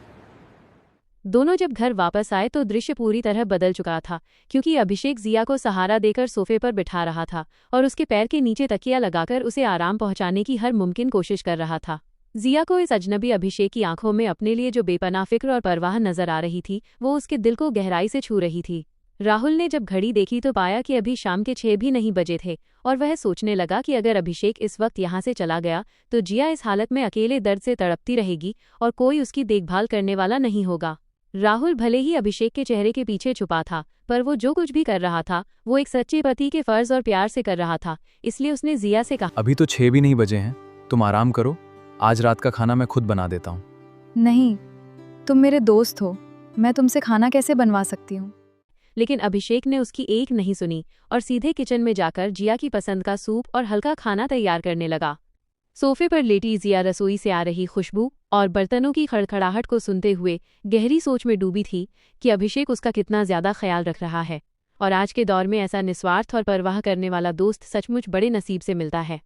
दोनों जब घर वापस आए तो दृश्य पूरी तरह बदल चुका था, क्योंकि अभिषेक जिया को सहारा देकर सोफे पर बिठा रहा था और उसके पैर के नीचे तकिया लगाकर उसे आराम पहुंचाने की हर मुमकिन कोशिश कर रहा था। जिया को इस अजनबी अभिषेक की आंखों में अपने लिए जो बेपनाह फिक्र और परवाह नजर आ रही थी, वो उसके दिल को गहराई से छू रही थी। राहुल ने जब घड़ी देखी तो पाया कि अभी शाम के 6 भी नहीं बजे थे, और वह सोचने लगा कि अगर अभिषेक इस वक्त यहाँ से चला गया तो जिया इस हालत में अकेले दर्द से तड़पती रहेगी और कोई उसकी देखभाल करने वाला नहीं होगा। राहुल भले ही अभिषेक के चेहरे के पीछे छुपा था, पर वो जो कुछ भी कर रहा था वो एक सच्चे पति के फर्ज और प्यार से कर रहा था, इसलिए उसने जिया से कहा, अभी तो 6 भी नहीं बजे हैं, तुम आराम करो, आज रात का खाना मैं खुद बना देता हूँ। नहीं, तुम मेरे दोस्त हो, मैं तुमसे खाना कैसे बनवा सकती हूँ? लेकिन अभिषेक ने उसकी एक नहीं सुनी और सीधे किचन में जाकर जिया की पसंद का सूप और हल्का खाना तैयार करने लगा। सोफे पर लेटी जिया रसोई से आ रही खुशबू और बर्तनों की खड़खड़ाहट को सुनते हुए गहरी सोच में डूबी थी कि अभिषेक उसका कितना ज्यादा ख्याल रख रहा है, और आज के दौर में ऐसा निस्वार्थ और परवाह करने वाला दोस्त सचमुच बड़े नसीब से मिलता है।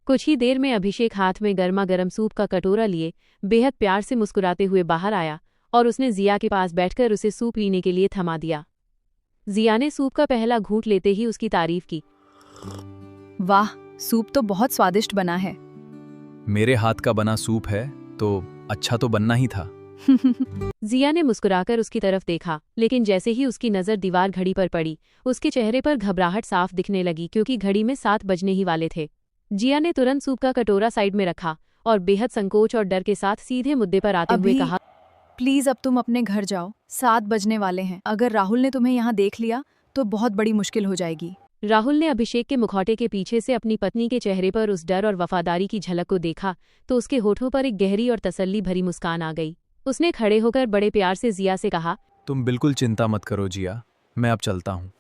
कुछ ही देर में अभिषेक हाथ में गर्मा गर्म सूप का कटोरा लिए बेहद प्यार से मुस्कुराते हुए बाहर आया और उसने जिया के पास बैठकर उसे सूप पीने के लिए थमा दिया। जिया ने सूप का पहला घूंट लेते ही उसकी तारीफ की, वाह, सूप तो बहुत स्वादिष्ट बना है। मेरे हाथ का बना सूप है तो अच्छा तो बनना ही था। जिया ने मुस्कुराकर उसकी तरफ देखा, लेकिन जैसे ही उसकी नज़र दीवार घड़ी पर पड़ी उसके चेहरे पर घबराहट साफ दिखने लगी, क्योंकि घड़ी में 7 बजने ही वाले थे। जिया ने तुरंत सूप का कटोरा साइड में रखा और बेहद संकोच और डर के साथ सीधे मुद्दे पर आते हुए कहा, प्लीज अब तुम अपने घर जाओ, 7 बजने वाले हैं। अगर राहुल ने तुम्हें यहाँ देख लिया तो बहुत बड़ी मुश्किल हो जाएगी। राहुल ने अभिषेक के मुखौटे के पीछे से अपनी पत्नी के चेहरे पर उस डर और वफादारी की झलक को देखा तो उसके होठों पर एक गहरी और तसल्ली भरी मुस्कान आ गई। उसने खड़े होकर बड़े प्यार से जिया से कहा, तुम बिल्कुल चिंता मत करो जिया, मैं अब चलता हूँ।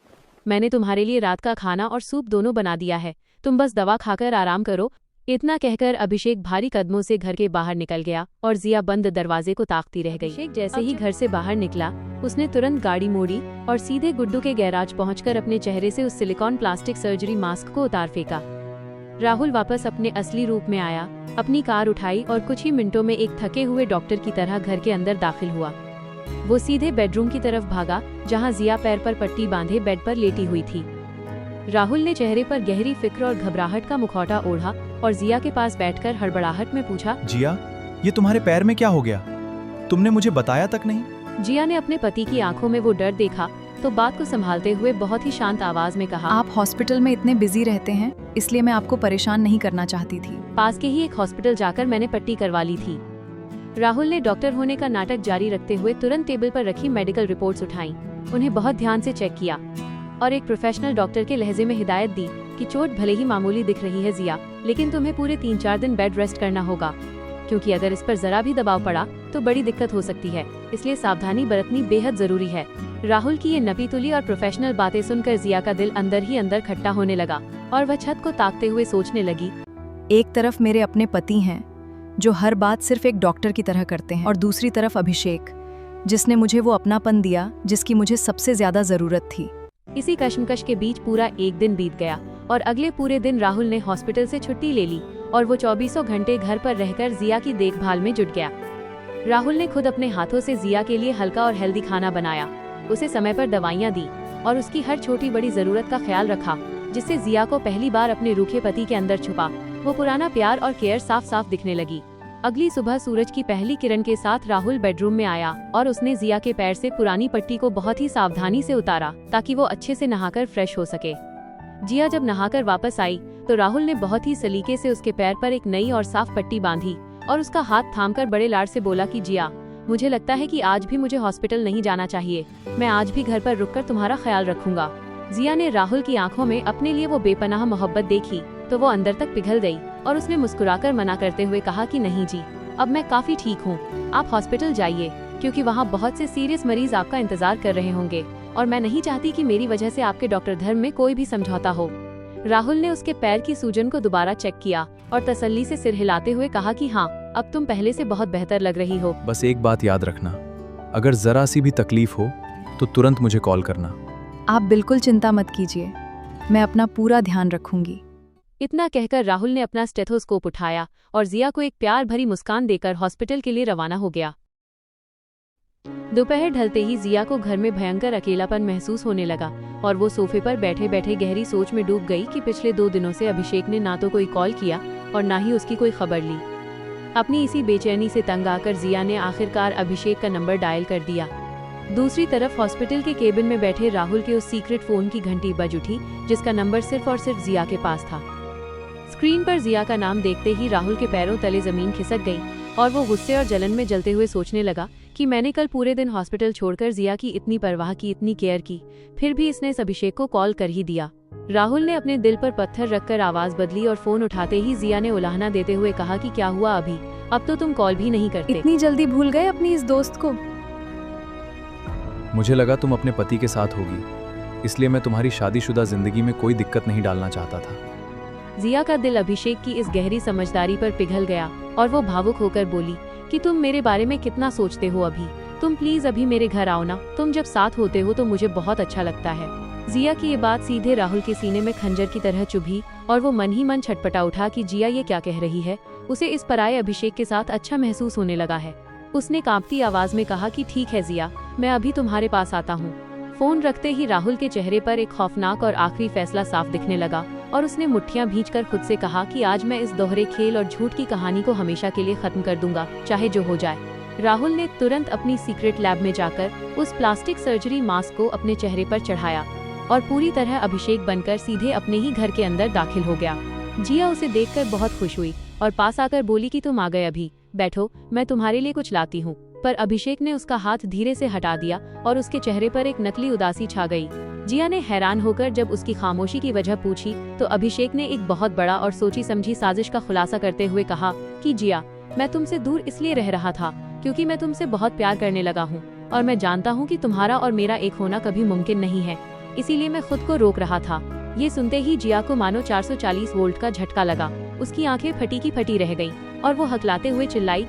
मैंने तुम्हारे लिए रात का खाना और सूप दोनों बना दिया है, तुम बस दवा खाकर आराम करो। इतना कहकर अभिषेक भारी कदमों से घर के बाहर निकल गया और जिया बंद दरवाजे को ताकती रह गई। अभिषेक जैसे ही घर से बाहर निकला उसने तुरंत गाड़ी मोड़ी और सीधे गुड्डू के गैराज पहुंचकर अपने चेहरे से उस सिलिकॉन प्लास्टिक सर्जरी मास्क को उतार फेंका। राहुल वापस अपने असली रूप में आया, अपनी कार उठाई और कुछ ही मिनटों में एक थके हुए डॉक्टर की तरह घर के अंदर दाखिल हुआ। वो सीधे बेडरूम की तरफ भागा जहाँ जिया पैर पर पट्टी बांधे बेड पर लेटी हुई थी। राहुल ने चेहरे पर गहरी फिक्र और घबराहट का मुखौटा ओढ़ा और जिया के पास बैठकर हड़बड़ाहट में पूछा, जिया, ये तुम्हारे पैर में क्या हो गया? तुमने मुझे बताया तक नहीं। जिया ने अपने पति की आंखों में वो डर देखा तो बात को संभालते हुए बहुत ही शांत आवाज में कहा, आप हॉस्पिटल में इतने बिजी रहते हैं, इसलिए मैं आपको परेशान नहीं करना चाहती थी। पास के ही एक हॉस्पिटल जाकर मैंने पट्टी करवा ली थी। राहुल ने डॉक्टर होने का नाटक जारी रखते हुए तुरंत टेबल पर रखी मेडिकल रिपोर्ट्स उठाई, उन्हें बहुत ध्यान से चेक किया और एक प्रोफेशनल डॉक्टर के लहजे में हिदायत दी कि चोट भले ही मामूली दिख रही है जिया, लेकिन तुम्हें पूरे 3-4 दिन बेड रेस्ट करना होगा, क्योंकि अगर इस पर जरा भी दबाव पड़ा तो बड़ी दिक्कत हो सकती है, इसलिए सावधानी बरतनी बेहद जरूरी है। राहुल की ये नपीतुली और प्रोफेशनल बातें सुनकर जिया का दिल अंदर ही अंदर खट्टा होने लगा और वह छत को ताकते हुए सोचने लगी, एक तरफ मेरे अपने पति हैं जो हर बात सिर्फ एक डॉक्टर की तरह करते हैं, और दूसरी तरफ अभिषेक जिसने मुझे वो अपनापन दिया जिसकी मुझे सबसे ज्यादा जरूरत थी। इसी कश्मकश के बीच पूरा एक दिन बीत गया और अगले पूरे दिन राहुल ने हॉस्पिटल से छुट्टी ले ली और वो 24 घंटे घर पर रहकर जिया की देखभाल में जुट गया। राहुल ने खुद अपने हाथों से जिया के लिए हल्का और हेल्दी खाना बनाया, उसे समय पर दवाइयाँ दी और उसकी हर छोटी बड़ी जरूरत का ख्याल रखा, जिससे जिया को पहली बार अपने रूखे पति के अंदर छुपा वो पुराना प्यार और केयर साफ साफ दिखने लगी। अगली सुबह सूरज की पहली किरण के साथ राहुल बेडरूम में आया और उसने जिया के पैर से पुरानी पट्टी को बहुत ही सावधानी से उतारा ताकि वो अच्छे से नहाकर फ्रेश हो सके। जिया जब नहाकर वापस आई तो राहुल ने बहुत ही सलीके से उसके पैर पर एक नई और साफ पट्टी बांधी और उसका हाथ थामकर बड़े लाड से बोला कि जिया, मुझे लगता है कि आज भी मुझे हॉस्पिटल नहीं जाना चाहिए, मैं आज भी घर पर रुककर तुम्हारा ख्याल रखूंगा। जिया ने राहुल की आंखों में अपने लिए वो बेपनाह मोहब्बत देखी तो वो अंदर तक पिघल गई और उसने मुस्कुराकर मना करते हुए कहा कि नहीं जी, अब मैं काफी ठीक हूँ, आप हॉस्पिटल जाइए क्योंकि वहाँ बहुत से सीरियस मरीज आपका इंतजार कर रहे होंगे और मैं नहीं चाहती कि मेरी वजह से आपके डॉक्टर धर्म में कोई भी समझौता हो। राहुल ने उसके पैर की सूजन को दोबारा चेक किया और तसल्ली से सिर हिलाते हुए कहा कि हाँ, अब तुम पहले से बहुत बेहतर लग रही हो। बस एक बात याद रखना, अगर जरा सी भी तकलीफ हो तो तुरंत मुझे कॉल करना। आप बिल्कुल चिंता मत कीजिए, मैं अपना पूरा ध्यान रखूंगी। इतना कहकर राहुल ने अपना स्टेथोस्कोप उठाया और जिया को एक प्यार भरी मुस्कान देकर हॉस्पिटल के लिए रवाना हो गया। दोपहर ढलते ही जिया को घर में भयंकर अकेलापन महसूस होने लगा और वो सोफे पर बैठे बैठे गहरी सोच में डूब गई कि पिछले 2 दिनों से अभिषेक ने ना तो कोई कॉल किया और ना ही उसकी कोई खबर ली। अपनी इसी बेचैनी से तंग आकर जिया ने आखिरकार अभिषेक का नंबर डायल कर दिया। दूसरी तरफ हॉस्पिटल के केबिन में बैठे राहुल के उस सीक्रेट फोन की घंटी बज उठी जिसका नंबर सिर्फ और सिर्फ जिया के पास था। स्क्रीन पर जिया का नाम देखते ही राहुल के पैरों तले जमीन खिसक गई और वो गुस्से और जलन में जलते हुए सोचने लगा कि मैंने कल पूरे दिन हॉस्पिटल छोड़कर जिया की इतनी परवाह की, इतनी केयर की, फिर भी इसने इस अभिषेक को कॉल कर ही दिया। राहुल ने अपने दिल पर पत्थर रखकर आवाज बदली और फोन उठाते ही जिया ने उलाहना देते हुए कहा कि क्या हुआ अभी, अब तो तुम कॉल भी नहीं करते। इतनी जल्दी भूल गए अपनी इस दोस्त को? मुझे लगा तुम अपने पति के साथ होगी, इसलिए मैं तुम्हारी शादीशुदा जिंदगी में कोई दिक्कत नहीं डालना चाहता था। जिया का दिल अभिषेक की इस गहरी समझदारी पर पिघल गया और वो भावुक होकर बोली कि तुम मेरे बारे में कितना सोचते हो अभी, तुम प्लीज अभी मेरे घर आओ ना, तुम जब साथ होते हो तो मुझे बहुत अच्छा लगता है। जिया की ये बात सीधे राहुल के सीने में खंजर की तरह चुभी और वो मन ही मन छटपटा उठा कि जिया ये क्या कह रही है। उसे इस पराये अभिषेक के साथ अच्छा महसूस होने लगा है। उसने कांपती आवाज में कहा कि ठीक है जिया, मैं अभी तुम्हारे पास आता हूँ। फोन रखते ही राहुल के चेहरे पर एक खौफनाक और आखिरी फैसला साफ दिखने लगा और उसने मुट्ठियां भींचकर खुद से कहा कि आज मैं इस दोहरे खेल और झूठ की कहानी को हमेशा के लिए खत्म कर दूंगा, चाहे जो हो जाए। राहुल ने तुरंत अपनी सीक्रेट लैब में जाकर उस प्लास्टिक सर्जरी मास्क को अपने चेहरे पर चढ़ाया और पूरी तरह अभिषेक बनकर सीधे अपने ही घर के अंदर दाखिल हो गया। जिया उसे देखकर बहुत खुश हुई और पास आकर बोली कि तुम आ गए, अभी बैठो, मैं तुम्हारे लिए कुछ लाती हूँ। पर अभिषेक ने उसका हाथ धीरे से हटा दिया और उसके चेहरे पर एक नकली उदासी छा गई। जिया ने हैरान होकर जब उसकी खामोशी की वजह पूछी तो अभिषेक ने एक बहुत बड़ा और सोची समझी साजिश का खुलासा करते हुए कहा कि जिया, मैं तुमसे दूर इसलिए रह रहा था क्योंकि मैं तुमसे बहुत प्यार करने लगा हूँ और मैं जानता हूँ कि तुम्हारा और मेरा एक होना कभी मुमकिन नहीं है, इसीलिए मैं खुद को रोक रहा था। ये सुनते ही जिया को मानो 440 वोल्ट का झटका लगा। उसकी आंखें फटी की फटी रह गईं और वो हकलाते हुए चिल्लाई,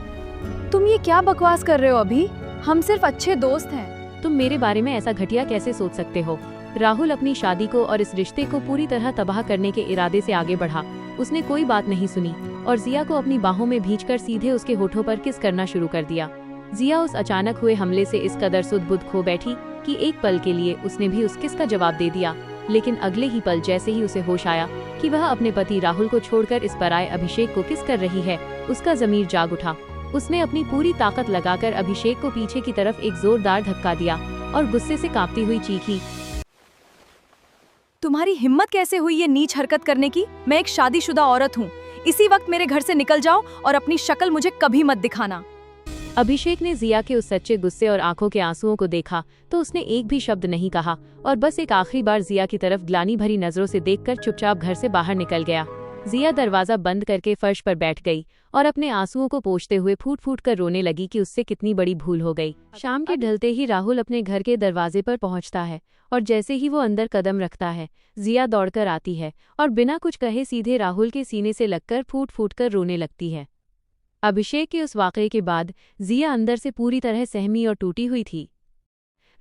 तुम ये क्या बकवास कर रहे हो अभी? हम सिर्फ अच्छे दोस्त हैं। तुम मेरे बारे में ऐसा घटिया कैसे सोच सकते हो? राहुल अपनी शादी को और इस रिश्ते को पूरी तरह तबाह करने के इरादे से आगे बढ़ा। उसने कोई बात नहीं सुनी और जिया को अपनी बाहों में भींचकर सीधे उसके होठों पर किस करना शुरू कर दिया। जिया उस अचानक हुए हमले से इस कदर सुध-बुध खो बैठी कि एक पल के लिए उसने भी उस किस का जवाब दे दिया, लेकिन अगले ही पल जैसे ही उसे होश आया कि वह अपने पति राहुल को छोड़कर इस पराये अभिषेक को किस कर रही है, उसका ज़मीर जाग उठा। उसने अपनी पूरी ताकत लगाकर अभिषेक को पीछे की तरफ एक जोरदार धक्का दिया और गुस्से से कांपती हुई चीखी, तुम्हारी हिम्मत कैसे हुई ये नीच हरकत करने की? मैं एक शादीशुदा औरत हूँ, इसी वक्त मेरे घर से निकल जाओ और अपनी शक्ल मुझे कभी मत दिखाना। अभिषेक ने जिया के उस सच्चे गुस्से और आंखों के आंसुओं को देखा तो उसने एक भी शब्द नहीं कहा और बस एक आखिरी बार जिया की तरफ ग्लानि भरी नजरों से देखकर चुपचाप घर से बाहर निकल गया। जिया दरवाजा बंद करके फर्श पर बैठ गई और अपने आंसुओं को पोंछते हुए फूट फूट कर रोने लगी कि उससे कितनी बड़ी भूल हो गई। शाम के ढलते ही राहुल अपने घर के दरवाजे पर पहुंचता है और जैसे ही वो अंदर कदम रखता है, जिया दौड़कर आती है और बिना कुछ कहे सीधे राहुल के सीने से लगकर फूट फूट कर रोने लगती है। अभिषेक के उस वाकये के बाद जिया अंदर से पूरी तरह सहमी और टूटी हुई थी।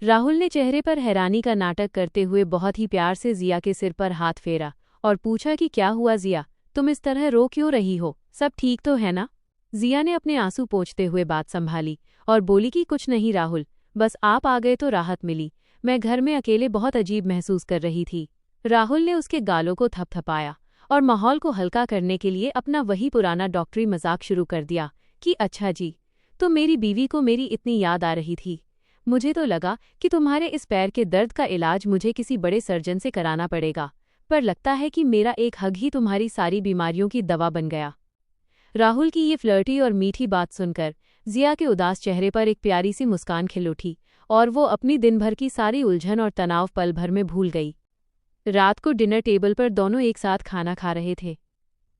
राहुल ने चेहरे पर हैरानी का नाटक करते हुए बहुत ही प्यार से जिया के सिर पर हाथ फेरा और पूछा कि क्या हुआ जिया, तुम इस तरह रो क्यों रही हो, सब ठीक तो है ना? जिया ने अपने आंसू पोंछते हुए बात संभाली और बोली कि कुछ नहीं राहुल, बस आप आ गए तो राहत मिली। मैं घर में अकेले बहुत अजीब महसूस कर रही थी। राहुल ने उसके गालों को थपथपाया और माहौल को हल्का करने के लिए अपना वही पुराना डॉक्टरी मजाक शुरू कर दिया कि अच्छा जी, तो मेरी बीवी को मेरी इतनी याद आ रही थी। मुझे तो लगा कि तुम्हारे इस पैर के दर्द का इलाज मुझे किसी बड़े सर्जन से कराना पड़ेगा, पर लगता है कि मेरा एक हग ही तुम्हारी सारी बीमारियों की दवा बन गया। राहुल की ये फ्लर्टी और मीठी बात सुनकर जिया के उदास चेहरे पर एक प्यारी सी मुस्कान खिल उठी और वो अपनी दिन भर की सारी उलझन और तनाव पल भर में भूल गई। रात को डिनर टेबल पर दोनों एक साथ खाना खा रहे थे।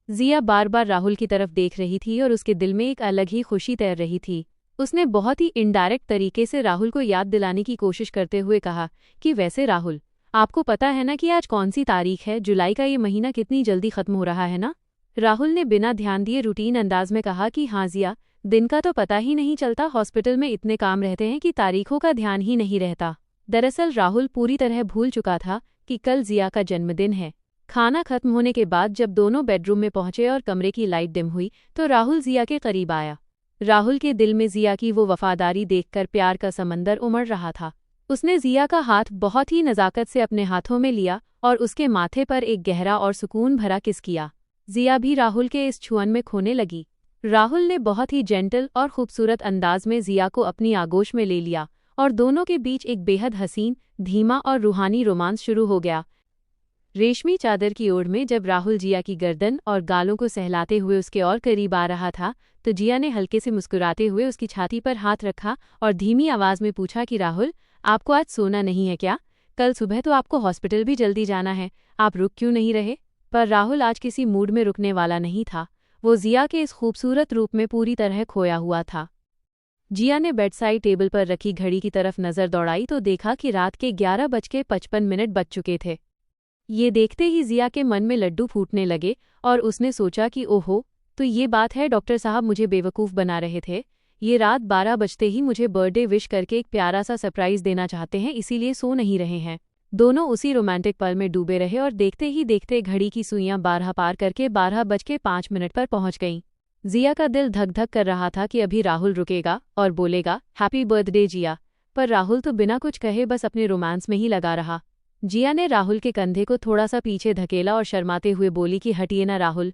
जिया बार बार राहुल की तरफ देख रही थी और उसके दिल में एक अलग ही खुशी तैर रही थी। उसने बहुत ही इनडायरेक्ट तरीके से राहुल को याद दिलाने की कोशिश करते हुए कहा कि वैसे राहुल, आपको पता है ना कि आज कौन सी तारीख है? जुलाई का ये महीना कितनी जल्दी खत्म हो रहा है ना? राहुल ने बिना ध्यान दिए रूटीन अंदाज में कहा कि हाँ जिया, दिन का तो पता ही नहीं चलता, हॉस्पिटल में इतने काम रहते हैं कि तारीखों का ध्यान ही नहीं रहता। दरअसल राहुल पूरी तरह भूल चुका था कि कल जिया का जन्मदिन है। खाना खत्म होने के बाद जब दोनों बेडरूम में पहुंचे और कमरे की लाइट डिम हुई तो राहुल जिया के करीब आया। राहुल के दिल में जिया की वो वफादारी देखकर प्यार का समंदर उमड़ रहा था। उसने जिया का हाथ बहुत ही नज़ाकत से अपने हाथों में लिया और उसके माथे पर एक गहरा और सुकून भरा किस किया। जिया भी राहुल के इस छुअन में खोने लगी। राहुल ने बहुत ही जेंटल और खूबसूरत अंदाज में जिया को अपनी आगोश में ले लिया और दोनों के बीच एक बेहद हसीन, धीमा और रूहानी रोमांस शुरू हो गया। रेशमी चादर की ओढ़ में जब राहुल जिया की गर्दन और गालों को सहलाते हुए उसके और करीब आ रहा था तो जिया ने हल्के से मुस्कुराते हुए उसकी छाती पर हाथ रखा और धीमी आवाज में पूछा कि राहुल, आपको आज सोना नहीं है क्या? कल सुबह तो आपको हॉस्पिटल भी जल्दी जाना है, आप रुक क्यों नहीं रहे? पर राहुल आज किसी मूड में रुकने वाला नहीं था। वो जिया के इस खूबसूरत रूप में पूरी तरह खोया हुआ था। जिया ने बेडसाइड टेबल पर रखी घड़ी की तरफ नजर दौड़ाई तो देखा कि रात के 11:55 बज चुके थे। ये देखते ही जिया के मन में लड्डू फूटने लगे और उसने सोचा कि ओहो, तो ये बात है, डॉक्टर साहब मुझे बेवकूफ़ बना रहे थे। ये रात 12 बजते ही मुझे बर्थडे विश करके एक प्यारा सा सरप्राइज़ देना चाहते हैं, इसीलिए सो नहीं रहे हैं। दोनों उसी रोमांटिक पल में डूबे रहे और देखते ही देखते घड़ी की सुइयां 12 पार करके 12:05 पर पहुंच गईं। जिया का दिल धक धक कर रहा था कि अभी राहुल रुकेगा और बोलेगा हैप्पी बर्थडे जिया, पर राहुल तो बिना कुछ कहे बस अपने रोमांस में ही लगा रहा। जिया ने राहुल के कंधे को थोड़ा सा पीछे धकेला और शर्माते हुए बोली कि हटिए ना राहुल,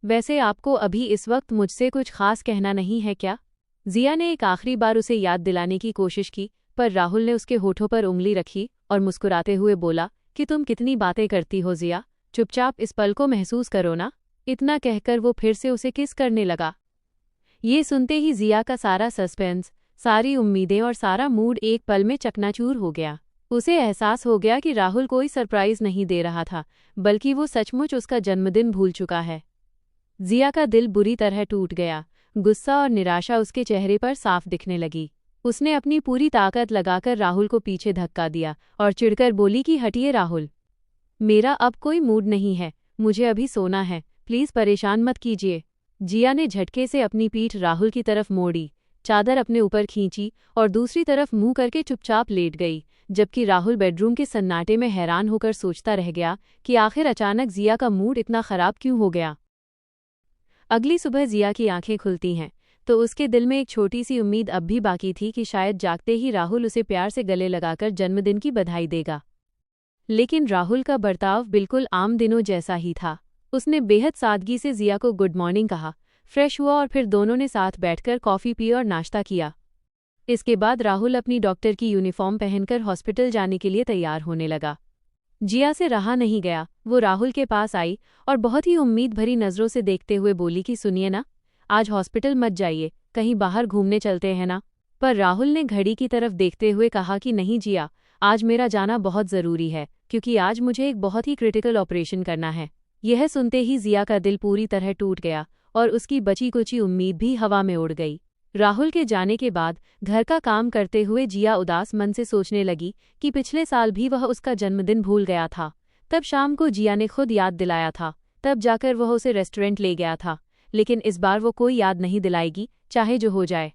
वैसे आपको अभी इस वक्त मुझसे कुछ खास कहना नहीं है क्या? जिया ने एक आखिरी बार उसे याद दिलाने की कोशिश की, पर राहुल ने उसके होठों पर उंगली रखी और मुस्कुराते हुए बोला कि तुम कितनी बातें करती हो जिया, चुपचाप इस पल को महसूस करो ना। इतना कहकर वो फिर से उसे किस करने लगा। ये सुनते ही जिया का सारा सस्पेंस, सारी उम्मीदें और सारा मूड एक पल में चकनाचूर हो गया। उसे एहसास हो गया कि राहुल कोई सरप्राइज नहीं दे रहा था, बल्कि वो सचमुच उसका जन्मदिन भूल चुका है। जिया का दिल बुरी तरह टूट गया। गुस्सा और निराशा उसके चेहरे पर साफ दिखने लगी। उसने अपनी पूरी ताकत लगाकर राहुल को पीछे धक्का दिया और चिढ़कर बोली कि हटिए राहुल, मेरा अब कोई मूड नहीं है, मुझे अभी सोना है, प्लीज़ परेशान मत कीजिए। जिया ने झटके से अपनी पीठ राहुल की तरफ मोड़ी, चादर अपने ऊपर खींची और दूसरी तरफ मुंह करके चुपचाप लेट गई, जबकि राहुल बेडरूम के सन्नाटे में हैरान होकर सोचता रह गया कि आखिर अचानक जिया का मूड इतना खराब क्यों हो गया। अगली सुबह जिया की आंखें खुलती हैं तो उसके दिल में एक छोटी सी उम्मीद अब भी बाकी थी कि शायद जागते ही राहुल उसे प्यार से गले लगाकर जन्मदिन की बधाई देगा। लेकिन राहुल का बर्ताव बिल्कुल आम दिनों जैसा ही था। उसने बेहद सादगी से जिया को गुड मॉर्निंग कहा, फ्रेश हुआ और फिर दोनों ने साथ बैठकर कॉफ़ी पी और नाश्ता किया। इसके बाद राहुल अपनी डॉक्टर की यूनिफॉर्म पहनकर हॉस्पिटल जाने के लिए तैयार होने लगा। जिया से रहा नहीं गया, वो राहुल के पास आई और बहुत ही उम्मीद भरी नज़रों से देखते हुए बोली कि सुनिए ना, आज हॉस्पिटल मत जाइए, कहीं बाहर घूमने चलते हैं ना। पर राहुल ने घड़ी की तरफ देखते हुए कहा कि नहीं जिया, आज मेरा जाना बहुत ज़रूरी है, क्योंकि आज मुझे एक बहुत ही क्रिटिकल ऑपरेशन करना है। यह सुनते ही जिया का दिल पूरी तरह टूट गया और उसकी बची कुची उम्मीद भी हवा में उड़ गई। राहुल के जाने के बाद घर का काम करते हुए जिया उदास मन से सोचने लगी कि पिछले साल भी वह उसका जन्मदिन भूल गया था। तब शाम को जिया ने खुद याद दिलाया था, तब जाकर वह उसे रेस्टोरेंट ले गया था, लेकिन इस बार वो कोई याद नहीं दिलाएगी, चाहे जो हो जाए।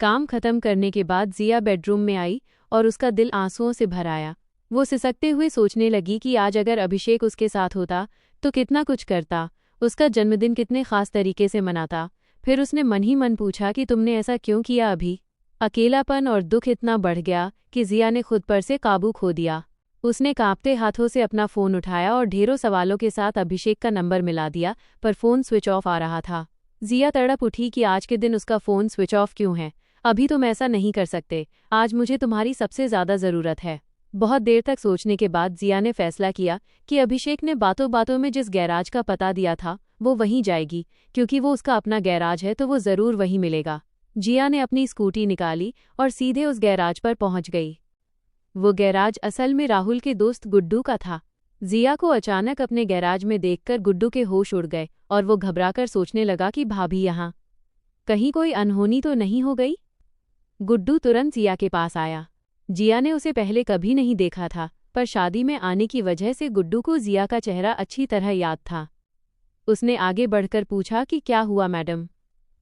काम खत्म करने के बाद जिया बेडरूम में आई और उसका दिल आंसुओं से भर आया। वो सिसकते हुए सोचने लगी कि आज अगर अभिषेक उसके साथ होता तो कितना कुछ करता, उसका जन्मदिन कितने खास तरीके से मनाता। फिर उसने मन ही मन पूछा कि तुमने ऐसा क्यों किया अभी। अकेलापन और दुख इतना बढ़ गया कि जिया ने खुद पर से काबू खो दिया। उसने कांपते हाथों से अपना फ़ोन उठाया और ढेरों सवालों के साथ अभिषेक का नंबर मिला दिया, पर फ़ोन स्विच ऑफ आ रहा था। जिया तड़प उठी कि आज के दिन उसका फ़ोन स्विच ऑफ क्यों है। अभी तुम ऐसा नहीं कर सकते, आज मुझे तुम्हारी सबसे ज़्यादा ज़रूरत है। बहुत देर तक सोचने के बाद जिया ने फैसला किया कि अभिषेक ने बातों बातों में जिस गैराज का पता दिया था वो वहीं जाएगी, क्योंकि वो उसका अपना गैराज है तो वो ज़रूर वहीं मिलेगा। जिया ने अपनी स्कूटी निकाली और सीधे उस गैराज पर पहुंच गई। वो गैराज असल में राहुल के दोस्त गुड्डू का था। जिया को अचानक अपने गैराज में देखकर गुड्डू के होश उड़ गए और वो घबराकर सोचने लगा कि भाभी यहाँ कहीं कोई अनहोनी तो नहीं हो गई। गुड्डू तुरंत जिया के पास आया। जिया ने उसे पहले कभी नहीं देखा था, पर शादी में आने की वजह से गुड्डू को जिया का चेहरा अच्छी तरह याद था। उसने आगे बढ़कर पूछा कि क्या हुआ मैडम।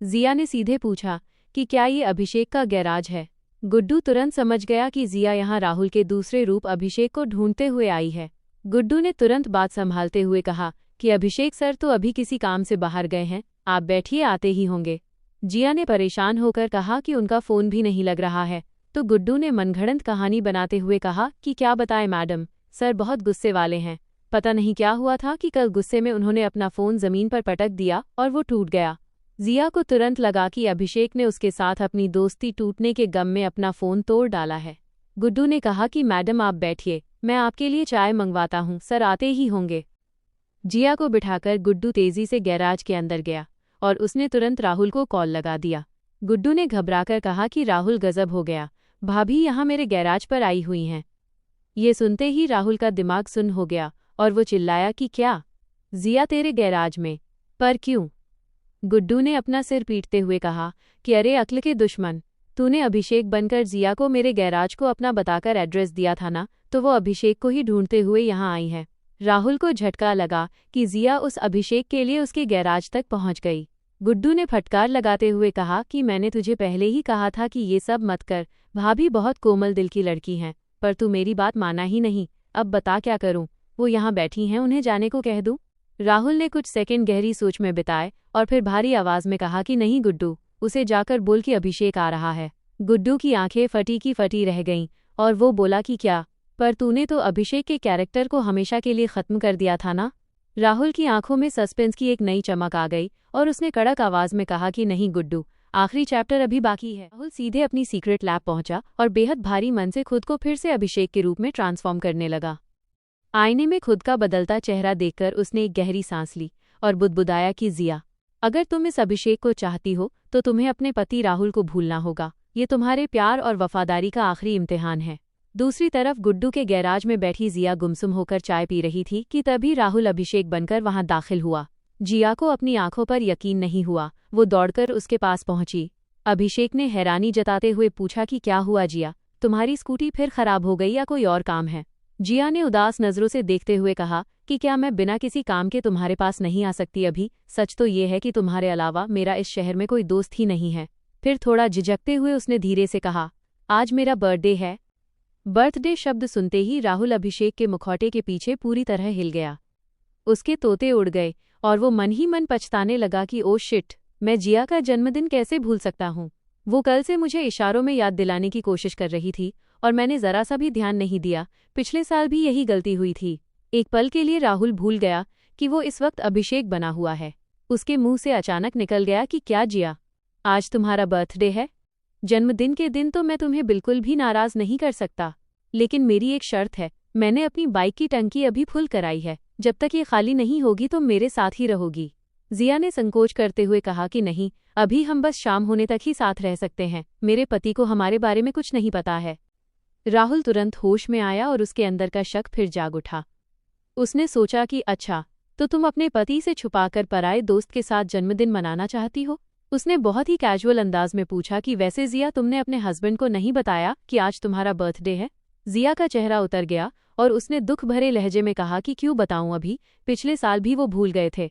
जिया ने सीधे पूछा कि क्या ये अभिषेक का गैराज है। गुड्डू तुरंत समझ गया कि जिया यहाँ राहुल के दूसरे रूप अभिषेक को ढूंढते हुए आई है। गुड्डू ने तुरंत बात संभालते हुए कहा कि अभिषेक सर तो अभी किसी काम से बाहर गए हैं, आप बैठिए, आते ही होंगे। जिया ने परेशान होकर कहा कि उनका फ़ोन भी नहीं लग रहा है, तो गुड्डू ने मनगढ़ंत कहानी बनाते हुए कहा कि क्या बताएं मैडम, सर बहुत गुस्से वाले हैं। पता नहीं क्या हुआ था कि कल गुस्से में उन्होंने अपना फ़ोन ज़मीन पर पटक दिया और वो टूट गया। जिया को तुरंत लगा कि अभिषेक ने उसके साथ अपनी दोस्ती टूटने के गम में अपना फ़ोन तोड़ डाला है। गुड्डू ने कहा कि मैडम आप बैठिए, मैं आपके लिए चाय मंगवाता हूँ, सर आते ही होंगे। जिया को बिठाकर गुड्डू तेज़ी से गैराज के अंदर गया और उसने तुरंत राहुल को कॉल लगा दिया। गुड्डू ने घबराकर कहा कि राहुल गजब हो गया, भाभी यहाँ मेरे गैराज पर आई हुई हैं। ये सुनते ही राहुल का दिमाग सुन्न हो गया और वो चिल्लाया कि क्या, जिया तेरे गैराज में? पर क्यों? गुड्डू ने अपना सिर पीटते हुए कहा कि अरे अक्ल के दुश्मन, तूने अभिषेक बनकर जिया को मेरे गैराज को अपना बताकर एड्रेस दिया था ना, तो वो अभिषेक को ही ढूंढते हुए यहाँ आई है। राहुल को झटका लगा कि जिया उस अभिषेक के लिए उसके गैराज तक पहुँच गई। गुड्डू ने फटकार लगाते हुए कहा कि मैंने तुझे पहले ही कहा था कि ये सब मत कर, भाभी बहुत कोमल दिल की लड़की हैं, पर तू मेरी बात माना ही नहीं। अब बता क्या करूं? वो यहाँ बैठी हैं, उन्हें जाने को कह दूं? राहुल ने कुछ सेकंड गहरी सोच में बिताए और फिर भारी आवाज में कहा कि नहीं गुड्डू, उसे जाकर बोल कि अभिषेक आ रहा है। गुड्डू की आंखें फटी की फटी रह गईं और वो बोला कि क्या, पर तूने तो अभिषेक के कैरेक्टर को हमेशा के लिए खत्म कर दिया था ना। राहुल की आंखों में सस्पेंस की एक नई चमक आ गई और उसने कड़क आवाज में कहा कि नहीं गुड्डू, आखिरी चैप्टर अभी बाकी है। राहुल सीधे अपनी सीक्रेट लैब पहुंचा और बेहद भारी मन से खुद को फिर से अभिषेक के रूप में ट्रांसफॉर्म करने लगा। आईने में खुद का बदलता चेहरा देखकर उसने एक गहरी सांस ली और बुदबुदाया कि जिया, अगर तुम इस अभिषेक को चाहती हो तो तुम्हें अपने पति राहुल को भूलना होगा। ये तुम्हारे प्यार और वफादारी का आखिरी इम्तिहान है। दूसरी तरफ गुड्डू के गैराज में बैठी जिया गुमसुम होकर चाय पी रही थी कि तभी राहुल अभिषेक बनकर वहां दाखिल हुआ। जिया को अपनी आंखों पर यकीन नहीं हुआ। वो दौड़कर उसके पास पहुंची। अभिषेक ने हैरानी जताते हुए पूछा कि क्या हुआ जिया, तुम्हारी स्कूटी फिर खराब हो गई या कोई और काम है? जिया ने उदास नजरों से देखते हुए कहा कि क्या मैं बिना किसी काम के तुम्हारे पास नहीं आ सकती? अभी सच तो ये है कि तुम्हारे अलावा मेरा इस शहर में कोई दोस्त ही नहीं है। फिर थोड़ा झिझकते हुए उसने धीरे से कहा, आज मेरा बर्थडे है। बर्थडे शब्द सुनते ही राहुल अभिषेक के मुखौटे के पीछे पूरी तरह हिल गया। उसके तोते उड़ गए और वो मन ही मन पछताने लगा कि ओ शिट, मैं जिया का जन्मदिन कैसे भूल सकता हूँ। वो कल से मुझे इशारों में याद दिलाने की कोशिश कर रही थी और मैंने जरा सा भी ध्यान नहीं दिया। पिछले साल भी यही गलती हुई थी। एक पल के लिए राहुल भूल गया कि वो इस वक्त अभिषेक बना हुआ है। उसके मुंह से अचानक निकल गया कि क्या जिया, आज तुम्हारा बर्थडे है? जन्मदिन के दिन तो मैं तुम्हें बिल्कुल भी नाराज नहीं कर सकता, लेकिन मेरी एक शर्त है। मैंने अपनी बाइक की टंकी अभी फुल कराई है, जब तक ये खाली नहीं होगी तुम मेरे साथ ही रहोगी। जिया ने संकोच करते हुए कहा कि नहीं, अभी हम बस शाम होने तक ही साथ रह सकते हैं। मेरे पति को हमारे बारे में कुछ नहीं पता है। राहुल तुरंत होश में आया और उसके अंदर का शक फिर जाग उठा। उसने सोचा कि अच्छा, तो तुम अपने पति से छुपाकर पराए दोस्त के साथ जन्मदिन मनाना चाहती हो? उसने बहुत ही कैजुअल अंदाज में पूछा कि वैसे जिया, तुमने अपने हस्बैंड को नहीं बताया कि आज तुम्हारा बर्थडे है? जिया का चेहरा उतर गया और उसने दुख भरे लहजे में कहा कि क्यों बताऊं, अभी पिछले साल भी वो भूल गए थे।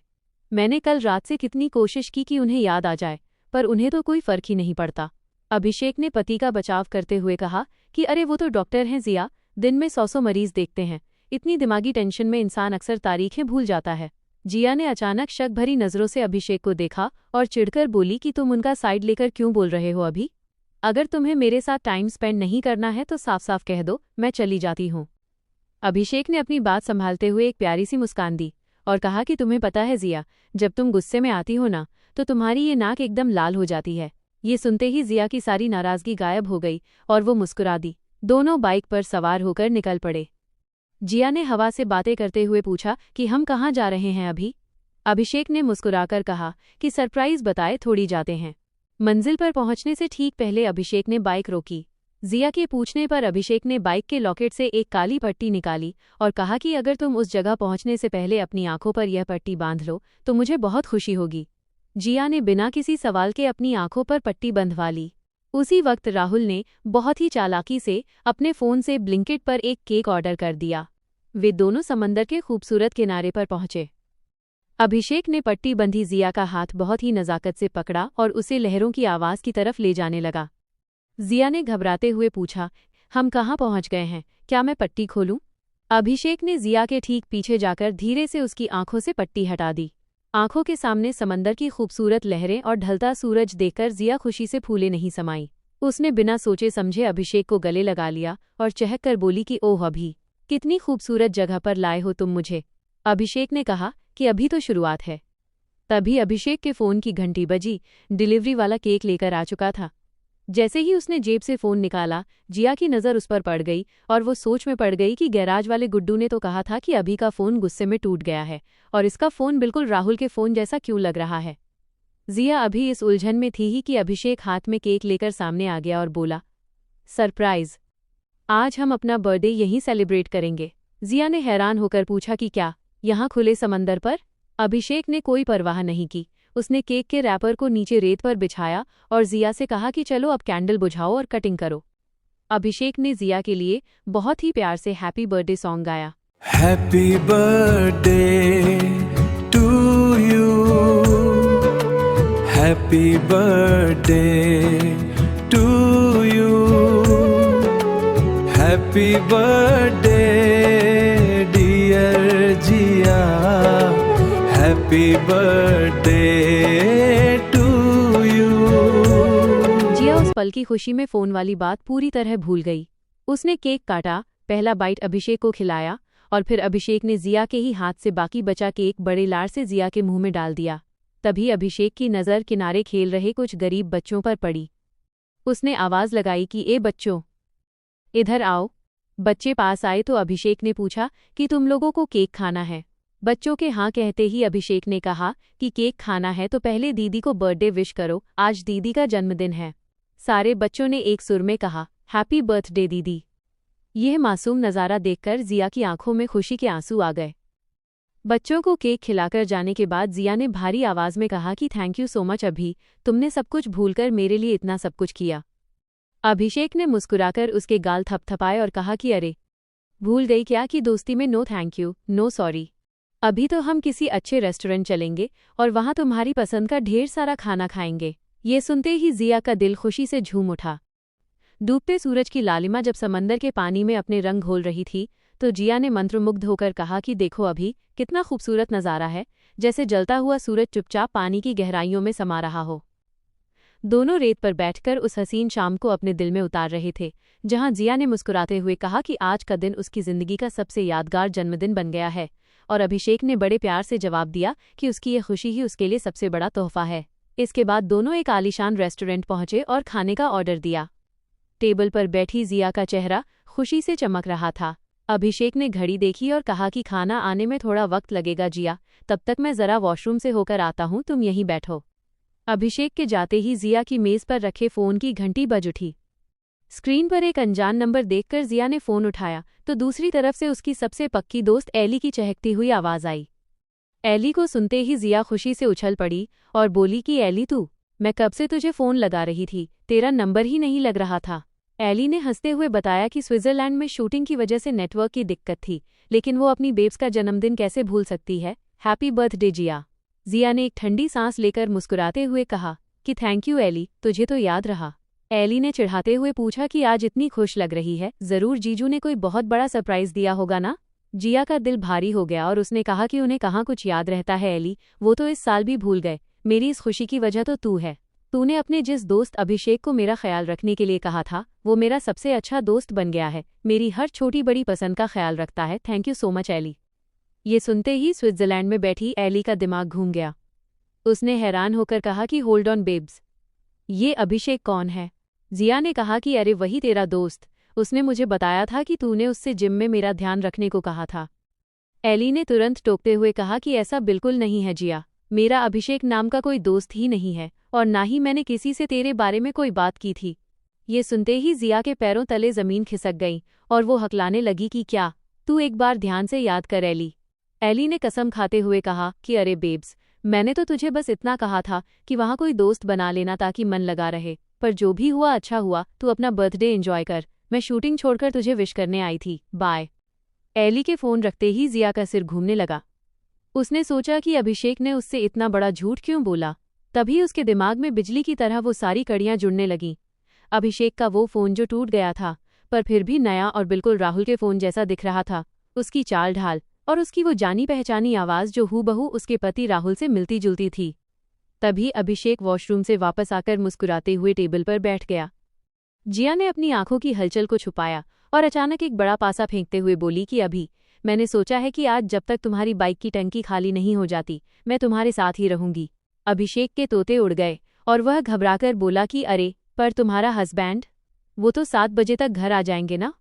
मैंने कल रात से कितनी कोशिश की कि उन्हें याद आ जाए, पर उन्हें तो कोई फर्क ही नहीं पड़ता। अभिषेक ने पति का बचाव करते हुए कहा कि अरे वो तो डॉक्टर हैं जिया, दिन में 100 मरीज देखते हैं। इतनी दिमागी टेंशन में इंसान अक्सर तारीखें भूल जाता है। जिया ने अचानक शक भरी नजरों से अभिषेक को देखा और चिढ़कर बोली कि तुम उनका साइड लेकर क्यों बोल रहे हो अभी? अगर तुम्हें मेरे साथ टाइम स्पेंड नहीं करना है तो साफ साफ कह दो, मैं चली जाती हूँ। अभिषेक ने अपनी बात संभालते हुए एक प्यारी सी मुस्कान दी और कहा कि तुम्हें पता है जिया, जब तुम गुस्से में आती हो ना तो तुम्हारी ये नाक एकदम लाल हो जाती है। ये सुनते ही जिया की सारी नाराजगी गायब हो गई और वो मुस्कुरा दी। दोनों बाइक पर सवार होकर निकल पड़े। जिया ने हवा से बातें करते हुए पूछा कि हम कहाँ जा रहे हैं अभी? अभिषेक ने मुस्कुराकर कहा कि सरप्राइज बताए थोड़ी जाते हैं। मंजिल पर पहुंचने से ठीक पहले अभिषेक ने बाइक रोकी। जिया के पूछने पर अभिषेक ने बाइक के लॉकेट से एक काली पट्टी निकाली और कहा कि अगर तुम उस जगह पहुंचने से पहले अपनी आंखों पर यह पट्टी बांध लो तो मुझे बहुत खुशी होगी। जिया ने बिना किसी सवाल के अपनी आंखों पर पट्टी बंधवा ली। उसी वक्त राहुल ने बहुत ही चालाकी से अपने फ़ोन से ब्लिंकिट पर एक केक ऑर्डर कर दिया। वे दोनों समंदर के खूबसूरत किनारे पर पहुंचे। अभिषेक ने पट्टी बंधी जिया का हाथ बहुत ही नज़ाकत से पकड़ा और उसे लहरों की आवाज़ की तरफ ले जाने लगा। जिया ने घबराते हुए पूछा, हम कहाँ पहुँच गए हैं, क्या मैं पट्टी खोलूं? अभिषेक ने जिया के ठीक पीछे जाकर धीरे से उसकी आंखों से पट्टी हटा दी। आंखों के सामने समंदर की खूबसूरत लहरें और ढलता सूरज देखकर जिया खुशी से फूले नहीं समाई। उसने बिना सोचे समझे अभिषेक को गले लगा लिया और चहक कर बोली कि ओह अभी, कितनी खूबसूरत जगह पर लाए हो तुम मुझे। अभिषेक ने कहा कि अभी तो शुरुआत है। तभी अभिषेक के फ़ोन की घंटी बजी। डिलीवरी वाला केक लेकर आ चुका था। जैसे ही उसने जेब से फ़ोन निकाला, जिया की नज़र उस पर पड़ गई और वो सोच में पड़ गई कि गैराज वाले गुड्डू ने तो कहा था कि अभी का फ़ोन गुस्से में टूट गया है और इसका फ़ोन बिल्कुल राहुल के फ़ोन जैसा क्यों लग रहा है। जिया अभी इस उलझन में थी ही कि अभिषेक हाथ में केक लेकर सामने आ गया और बोला, सरप्राइज़, आज हम अपना बर्थडे यहीं सेलिब्रेट करेंगे। जिया ने हैरान होकर पूछा कि क्या, यहाँ खुले समंदर पर? अभिषेक ने कोई परवाह नहीं की। उसने केक के रैपर को नीचे रेत पर बिछाया और जिया से कहा कि चलो अब कैंडल बुझाओ और कटिंग करो। अभिषेक ने जिया के लिए बहुत ही प्यार से हैप्पी बर्थडे सॉन्ग गाया। Happy birthday to you, happy birthday to you, happy birthday dear Jiya, happy birthday to you. Jiya उस पल की खुशी में फ़ोन वाली बात पूरी तरह भूल गई। उसने केक काटा, पहला बाइट अभिषेक को खिलाया और फिर अभिषेक ने जिया के ही हाथ से बाकी बचा केक बड़े लाड़ से जिया के मुंह में डाल दिया। तभी अभिषेक की नज़र किनारे खेल रहे कुछ गरीब बच्चों पर पड़ी। उसने आवाज़ लगाई कि ए बच्चों, इधर आओ। बच्चे पास आए तो अभिषेक ने पूछा कि तुम लोगों को केक खाना है? बच्चों के हाँ कहते ही अभिषेक ने कहा कि केक खाना है तो पहले दीदी को बर्थडे विश करो, आज दीदी का जन्मदिन है। सारे बच्चों ने एक सुर में कहा, हैप्पी बर्थडे दीदी। यह मासूम नज़ारा देखकर जिया की आंखों में खुशी के आंसू आ गए। बच्चों को केक खिलाकर जाने के बाद जिया ने भारी आवाज़ में कहा कि थैंक यू सो मच अभी, तुमने सब कुछ भूलकर मेरे लिए इतना सब कुछ किया। अभिषेक ने मुस्कुराकर उसके गाल थपथपाए और कहा कि अरे, भूल गई क्या कि दोस्ती में no thank you, no sorry. अभी तो हम किसी अच्छे रेस्टोरेंट चलेंगे और वहाँ तुम्हारी पसंद का ढेर सारा खाना खाएंगे। ये सुनते ही जिया का दिल खुशी से झूम उठा। डूबते सूरज की लालिमा जब समंदर के पानी में अपने रंग घोल रही थी तो जिया ने मंत्रमुग्ध होकर कहा कि देखो अभी, कितना खूबसूरत नज़ारा है, जैसे जलता हुआ सूरज चुपचाप पानी की गहराइयों में समा रहा हो। दोनों रेत पर बैठकर उस हसीन शाम को अपने दिल में उतार रहे थे, जहां जिया ने मुस्कुराते हुए कहा कि आज का दिन उसकी ज़िंदगी का सबसे यादगार जन्मदिन बन गया है और अभिषेक ने बड़े प्यार से जवाब दिया कि उसकी ये खुशी ही उसके लिए सबसे बड़ा तोहफा है। इसके बाद दोनों एक आलीशान रेस्टोरेंट पहुंचे और खाने का ऑर्डर दिया। टेबल पर बैठी जिया का चेहरा खुशी से चमक रहा था। अभिषेक ने घड़ी देखी और कहा कि खाना आने में थोड़ा वक्त लगेगा जिया, तब तक मैं ज़रा वॉशरूम से होकर आता हूँ, तुम यहीं बैठो। अभिषेक के जाते ही जिया की मेज़ पर रखे फ़ोन की घंटी बज उठी। स्क्रीन पर एक अनजान नंबर देखकर जिया ने फ़ोन उठाया तो दूसरी तरफ से उसकी सबसे पक्की दोस्त एली की चहकती हुई आवाज़ आई। एली को सुनते ही जिया खुशी से उछल पड़ी और बोली कि एली तू, मैं कब से तुझे फ़ोन लगा रही थी, तेरा नंबर ही नहीं लग रहा था। एली ने हंसते हुए बताया कि स्विट्ज़रलैंड में शूटिंग की वजह से नेटवर्क की दिक्कत थी, लेकिन वो अपनी बेब्स का जन्मदिन कैसे भूल सकती है। हैप्पी बर्थडे जिया। जिया ने एक ठंडी सांस लेकर मुस्कुराते हुए कहा कि थैंक यू एली, तुझे तो याद रहा। एली ने चिढ़ाते हुए पूछा कि आज इतनी खुश लग रही है, ज़रूर जीजू ने कोई बहुत बड़ा सरप्राइज़ दिया होगा ना। जिया का दिल भारी हो गया और उसने कहा कि उन्हें कहाँ कुछ याद रहता है एली, वो तो इस साल भी भूल गए। मेरी इस खुशी की वजह तो तू है। तूने अपने जिस दोस्त अभिषेक को मेरा ख्याल रखने के लिए कहा था वो मेरा सबसे अच्छा दोस्त बन गया है, मेरी हर छोटी बड़ी पसंद का ख्याल रखता है। Thank you so much Ellie. ये सुनते ही स्विट्जरलैंड में बैठी एली का दिमाग घूम गया। उसने हैरान होकर कहा कि होल्ड ऑन बेब्स, ये अभिषेक कौन है? जिया ने कहा कि अरे वही तेरा दोस्त, उसने मुझे बताया था कि तूने उससे जिम में मेरा ध्यान रखने को कहा था। एली ने तुरंत टोकते हुए कहा कि ऐसा बिल्कुल नहीं है जिया, मेरा अभिषेक नाम का कोई दोस्त ही नहीं है और ना ही मैंने किसी से तेरे बारे में कोई बात की थी। ये सुनते ही जिया के पैरों तले जमीन खिसक गई और वो हकलाने लगी कि क्या, तू एक बार ध्यान से याद कर एली। एली ने कसम खाते हुए कहा कि अरे बेब्स, मैंने तो तुझे बस इतना कहा था कि वहाँ कोई दोस्त बना लेना ताकि मन लगा रहे, पर जो भी हुआ अच्छा हुआ, तू अपना बर्थडे एंजॉय कर, मैं शूटिंग छोड़कर तुझे विश करने आई थी, बाय। एली के फ़ोन रखते ही जिया का सिर घूमने लगा। उसने सोचा कि अभिषेक ने उससे इतना बड़ा झूठ क्यों बोला। तभी उसके दिमाग में बिजली की तरह वो सारी कड़ियां जुड़ने लगीं। अभिषेक का वो फ़ोन जो टूट गया था पर फिर भी नया और बिल्कुल राहुल के फ़ोन जैसा दिख रहा था, उसकी चाल ढाल और उसकी वो जानी पहचानी आवाज़ जो हूबहू उसके पति राहुल से मिलती जुलती थी। तभी अभिषेक वॉशरूम से वापस आकर मुस्कुराते हुए टेबल पर बैठ गया। जिया ने अपनी आंखों की हलचल को छुपाया और अचानक एक बड़ा पासा फेंकते हुए बोली कि अभी मैंने सोचा है कि आज जब तक तुम्हारी बाइक की टंकी खाली नहीं हो जाती मैं तुम्हारे साथ ही रहूंगी। अभिषेक के तोते उड़ गए और वह घबराकर बोला कि अरे, पर तुम्हारा हस्बैंड, वो तो 7 बजे तक घर आ जाएंगे ना?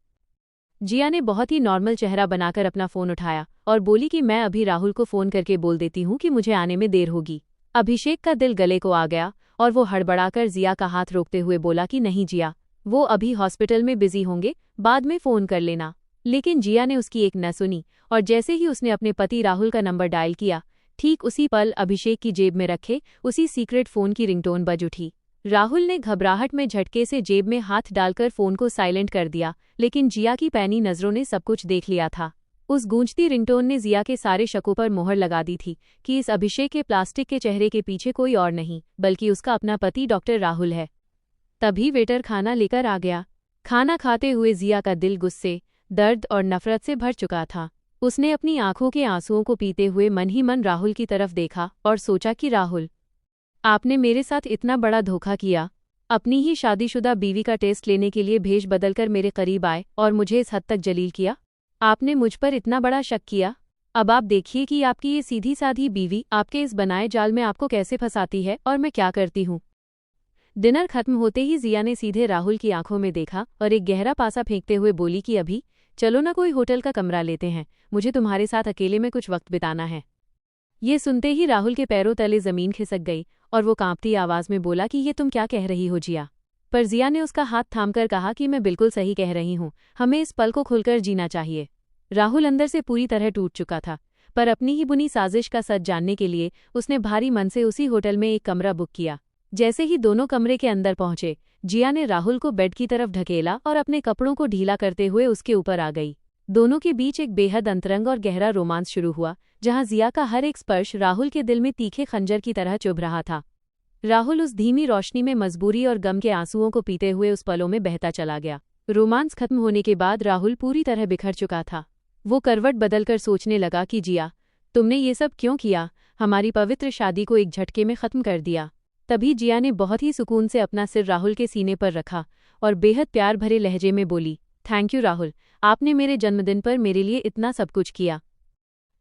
जिया ने बहुत ही नॉर्मल चेहरा बनाकर अपना फ़ोन उठाया और बोली कि मैं अभी राहुल को फ़ोन करके बोल देती हूँ कि मुझे आने में देर होगी। अभिषेक का दिल गले को आ गया और वो हड़बड़ाकर जिया का हाथ रोकते हुए बोला कि नहीं जिया, वो अभी हॉस्पिटल में बिजी होंगे, बाद में फ़ोन कर लेना। लेकिन जिया ने उसकी एक न सुनी और जैसे ही उसने अपने पति राहुल का नंबर डायल किया, ठीक उसी पल अभिषेक की जेब में रखे उसी सीक्रेट फ़ोन की रिंगटोन बज उठी। राहुल ने घबराहट में झटके से जेब में हाथ डालकर फ़ोन को साइलेंट कर दिया, लेकिन जिया की पैनी नज़रों ने सब कुछ देख लिया था। उस गूंजती रिंगटोन ने जिया के सारे शकों पर मोहर लगा दी थी कि इस अभिषेक के प्लास्टिक के चेहरे के पीछे कोई और नहीं बल्कि उसका अपना पति डॉक्टर राहुल है। तभी वेटर खाना लेकर आ गया। खाना खाते हुए जिया का दिल गुस्से, दर्द और नफरत से भर चुका था। उसने अपनी आंखों के आंसुओं को पीते हुए मन ही मन राहुल की तरफ देखा और सोचा कि राहुल, आपने मेरे साथ इतना बड़ा धोखा किया। अपनी ही शादीशुदा बीवी का टेस्ट लेने के लिए भेष बदलकर मेरे करीब आए और मुझे इस हद तक जलील किया। आपने मुझ पर इतना बड़ा शक किया। अब आप देखिए कि आपकी ये सीधी साधी बीवी आपके इस बनाए जाल में आपको कैसे फंसाती है और मैं क्या करती हूँ। डिनर खत्म होते ही जिया ने सीधे राहुल की आंखों में देखा और एक गहरा पासा फेंकते हुए बोली कि अभी चलो ना कोई होटल का कमरा लेते हैं, मुझे तुम्हारे साथ अकेले में कुछ वक्त बिताना है। ये सुनते ही राहुल के पैरों तले जमीन खिसक गई और वो कांपती आवाज में बोला कि ये तुम क्या कह रही हो जिया। पर जिया ने उसका हाथ थामकर कहा कि मैं बिल्कुल सही कह रही हूँ, हमें इस पल को खुलकर जीना चाहिए। राहुल अंदर से पूरी तरह टूट चुका था, पर अपनी ही बुनी साजिश का सच जानने के लिए उसने भारी मन से उसी होटल में एक कमरा बुक किया। जैसे ही दोनों कमरे के अंदर पहुंचे, जिया ने राहुल को बेड की तरफ ढकेला और अपने कपड़ों को ढीला करते हुए उसके ऊपर आ गई। दोनों के बीच एक बेहद अंतरंग और गहरा रोमांस शुरू हुआ, जहां जिया का हर एक स्पर्श राहुल के दिल में तीखे खंजर की तरह चुभ रहा था। राहुल उस धीमी रोशनी में मजबूरी और गम के आंसुओं को पीते हुए उस पलों में बहता चला गया। रोमांस खत्म होने के बाद राहुल पूरी तरह बिखर चुका था। वो करवट बदलकर सोचने लगा कि जिया, तुमने ये सब क्यों किया? हमारी पवित्र शादी को एक झटके में खत्म कर दिया। तभी जिया ने बहुत ही सुकून से अपना सिर राहुल के सीने पर रखा और बेहद प्यार भरे लहजे में बोली, थैंक यू राहुल, आपने मेरे जन्मदिन पर मेरे लिए इतना सब कुछ किया।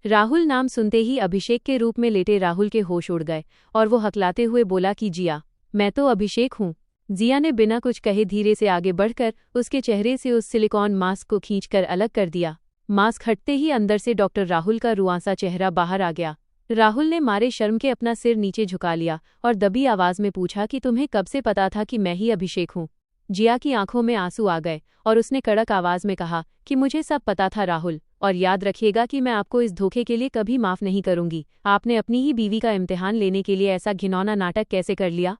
राहुल नाम सुनते ही अभिषेक के रूप में लेटे राहुल के होश उड़ गए और वो हकलाते हुए बोला कि जिया, मैं तो अभिषेक हूँ। जिया ने बिना कुछ कहे धीरे से आगे बढ़कर उसके चेहरे से उस सिलिकॉन मास्क को खींचकर अलग कर दिया। मास्क हटते ही अंदर से डॉक्टर राहुल का रुआंसा चेहरा बाहर आ गया। राहुल ने मारे शर्म के अपना सिर नीचे झुका लिया और दबी आवाज में पूछा कि तुम्हें कब से पता था कि मैं ही अभिषेक हूँ? जिया की आंखों में आंसू आ गए और उसने कड़क आवाज में कहा कि मुझे सब पता था राहुल, और याद रखिएगा कि मैं आपको इस धोखे के लिए कभी माफ नहीं करूंगी। आपने अपनी ही बीवी का इम्तिहान लेने के लिए ऐसा घिनौना नाटक कैसे कर लिया?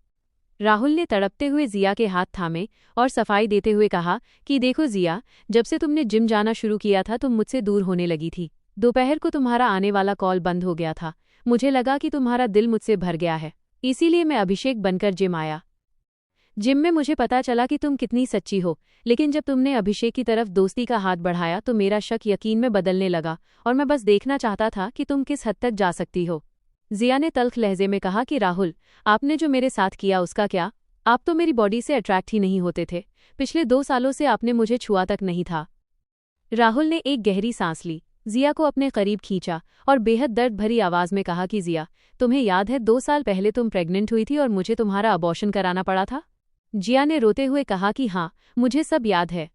राहुल ने तड़पते हुए जिया के हाथ थामे और सफाई देते हुए कहा कि देखो जिया, जब से तुमने जिम जाना शुरू किया था तुम मुझसे दूर होने लगी थी। दोपहर को तुम्हारा आने वाला कॉल बंद हो गया था। मुझे लगा कि तुम्हारा दिल मुझसे भर गया है, इसीलिए मैं अभिषेक बनकर जिम आया। जिम में मुझे पता चला कि तुम कितनी सच्ची हो, लेकिन जब तुमने अभिषेक की तरफ दोस्ती का हाथ बढ़ाया तो मेरा शक यकीन में बदलने लगा और मैं बस देखना चाहता था कि तुम किस हद तक जा सकती हो। जिया ने तल्ख लहजे में कहा कि राहुल, आपने जो मेरे साथ किया उसका क्या? आप तो मेरी बॉडी से अट्रैक्ट ही नहीं होते थे। पिछले 2 सालों से आपने मुझे छुआ तक नहीं था। राहुल ने एक गहरी सांस ली, जिया को अपने करीब खींचा और बेहद दर्द भरी आवाज में कहा कि जिया, तुम्हें याद है 2 साल पहले तुम प्रेग्नेंट हुई थी और मुझे तुम्हारा अबॉर्शन कराना पड़ा था? जिया ने रोते हुए कहा कि हाँ, मुझे सब याद है।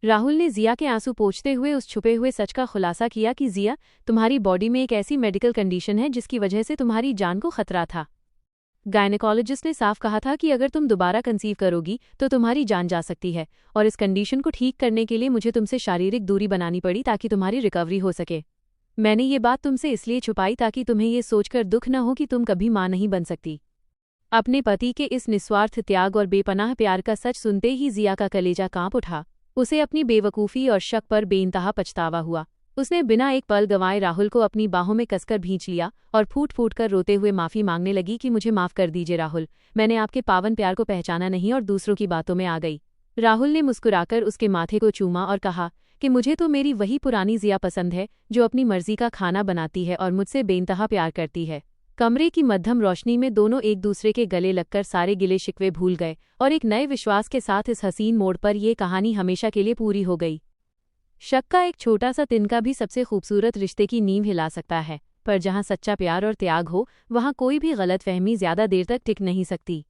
राहुल ने जिया के आंसू पोंछते हुए उस छुपे हुए सच का खुलासा किया कि जिया, तुम्हारी बॉडी में एक ऐसी मेडिकल कंडीशन है जिसकी वजह से तुम्हारी जान को खतरा था। गायनेकोलॉजिस्ट ने साफ कहा था कि अगर तुम दोबारा कंसीव करोगी तो तुम्हारी जान जा सकती है और इस कंडीशन को ठीक करने के लिए मुझे तुमसे शारीरिक दूरी बनानी पड़ी ताकि तुम्हारी रिकवरी हो सके। मैंने ये बात तुमसे इसलिए छुपाई ताकि तुम्हें ये सोचकर दुख न हो कि तुम कभी मां नहीं बन सकती। अपने पति के इस निस्वार्थ त्याग और बेपनाह प्यार का सच सुनते ही जिया का कलेजा कांप उठा। उसे अपनी बेवकूफ़ी और शक पर बेइंतहा पछतावा हुआ। उसने बिना एक पल गंवाए राहुल को अपनी बाहों में कसकर भींच लिया और फूट फूट कर रोते हुए माफ़ी मांगने लगी कि मुझे माफ़ कर दीजिए राहुल, मैंने आपके पावन प्यार को पहचाना नहीं और दूसरों की बातों में आ गई। राहुल ने मुस्कुराकर उसके माथे को चूमा और कहा कि मुझे तो मेरी वही पुरानी जिया पसंद है जो अपनी मर्जी का खाना बनाती है और मुझसे बेइंतहा प्यार करती है। कमरे की मध्यम रोशनी में दोनों एक दूसरे के गले लगकर सारे गिले शिकवे भूल गए और एक नए विश्वास के साथ इस हसीन मोड़ पर यह कहानी हमेशा के लिए पूरी हो गई। शक का एक छोटा सा तिनका भी सबसे खूबसूरत रिश्ते की नींव हिला सकता है, पर जहां सच्चा प्यार और त्याग हो वहां कोई भी गलतफहमी ज्यादा देर तक टिक नहीं सकती।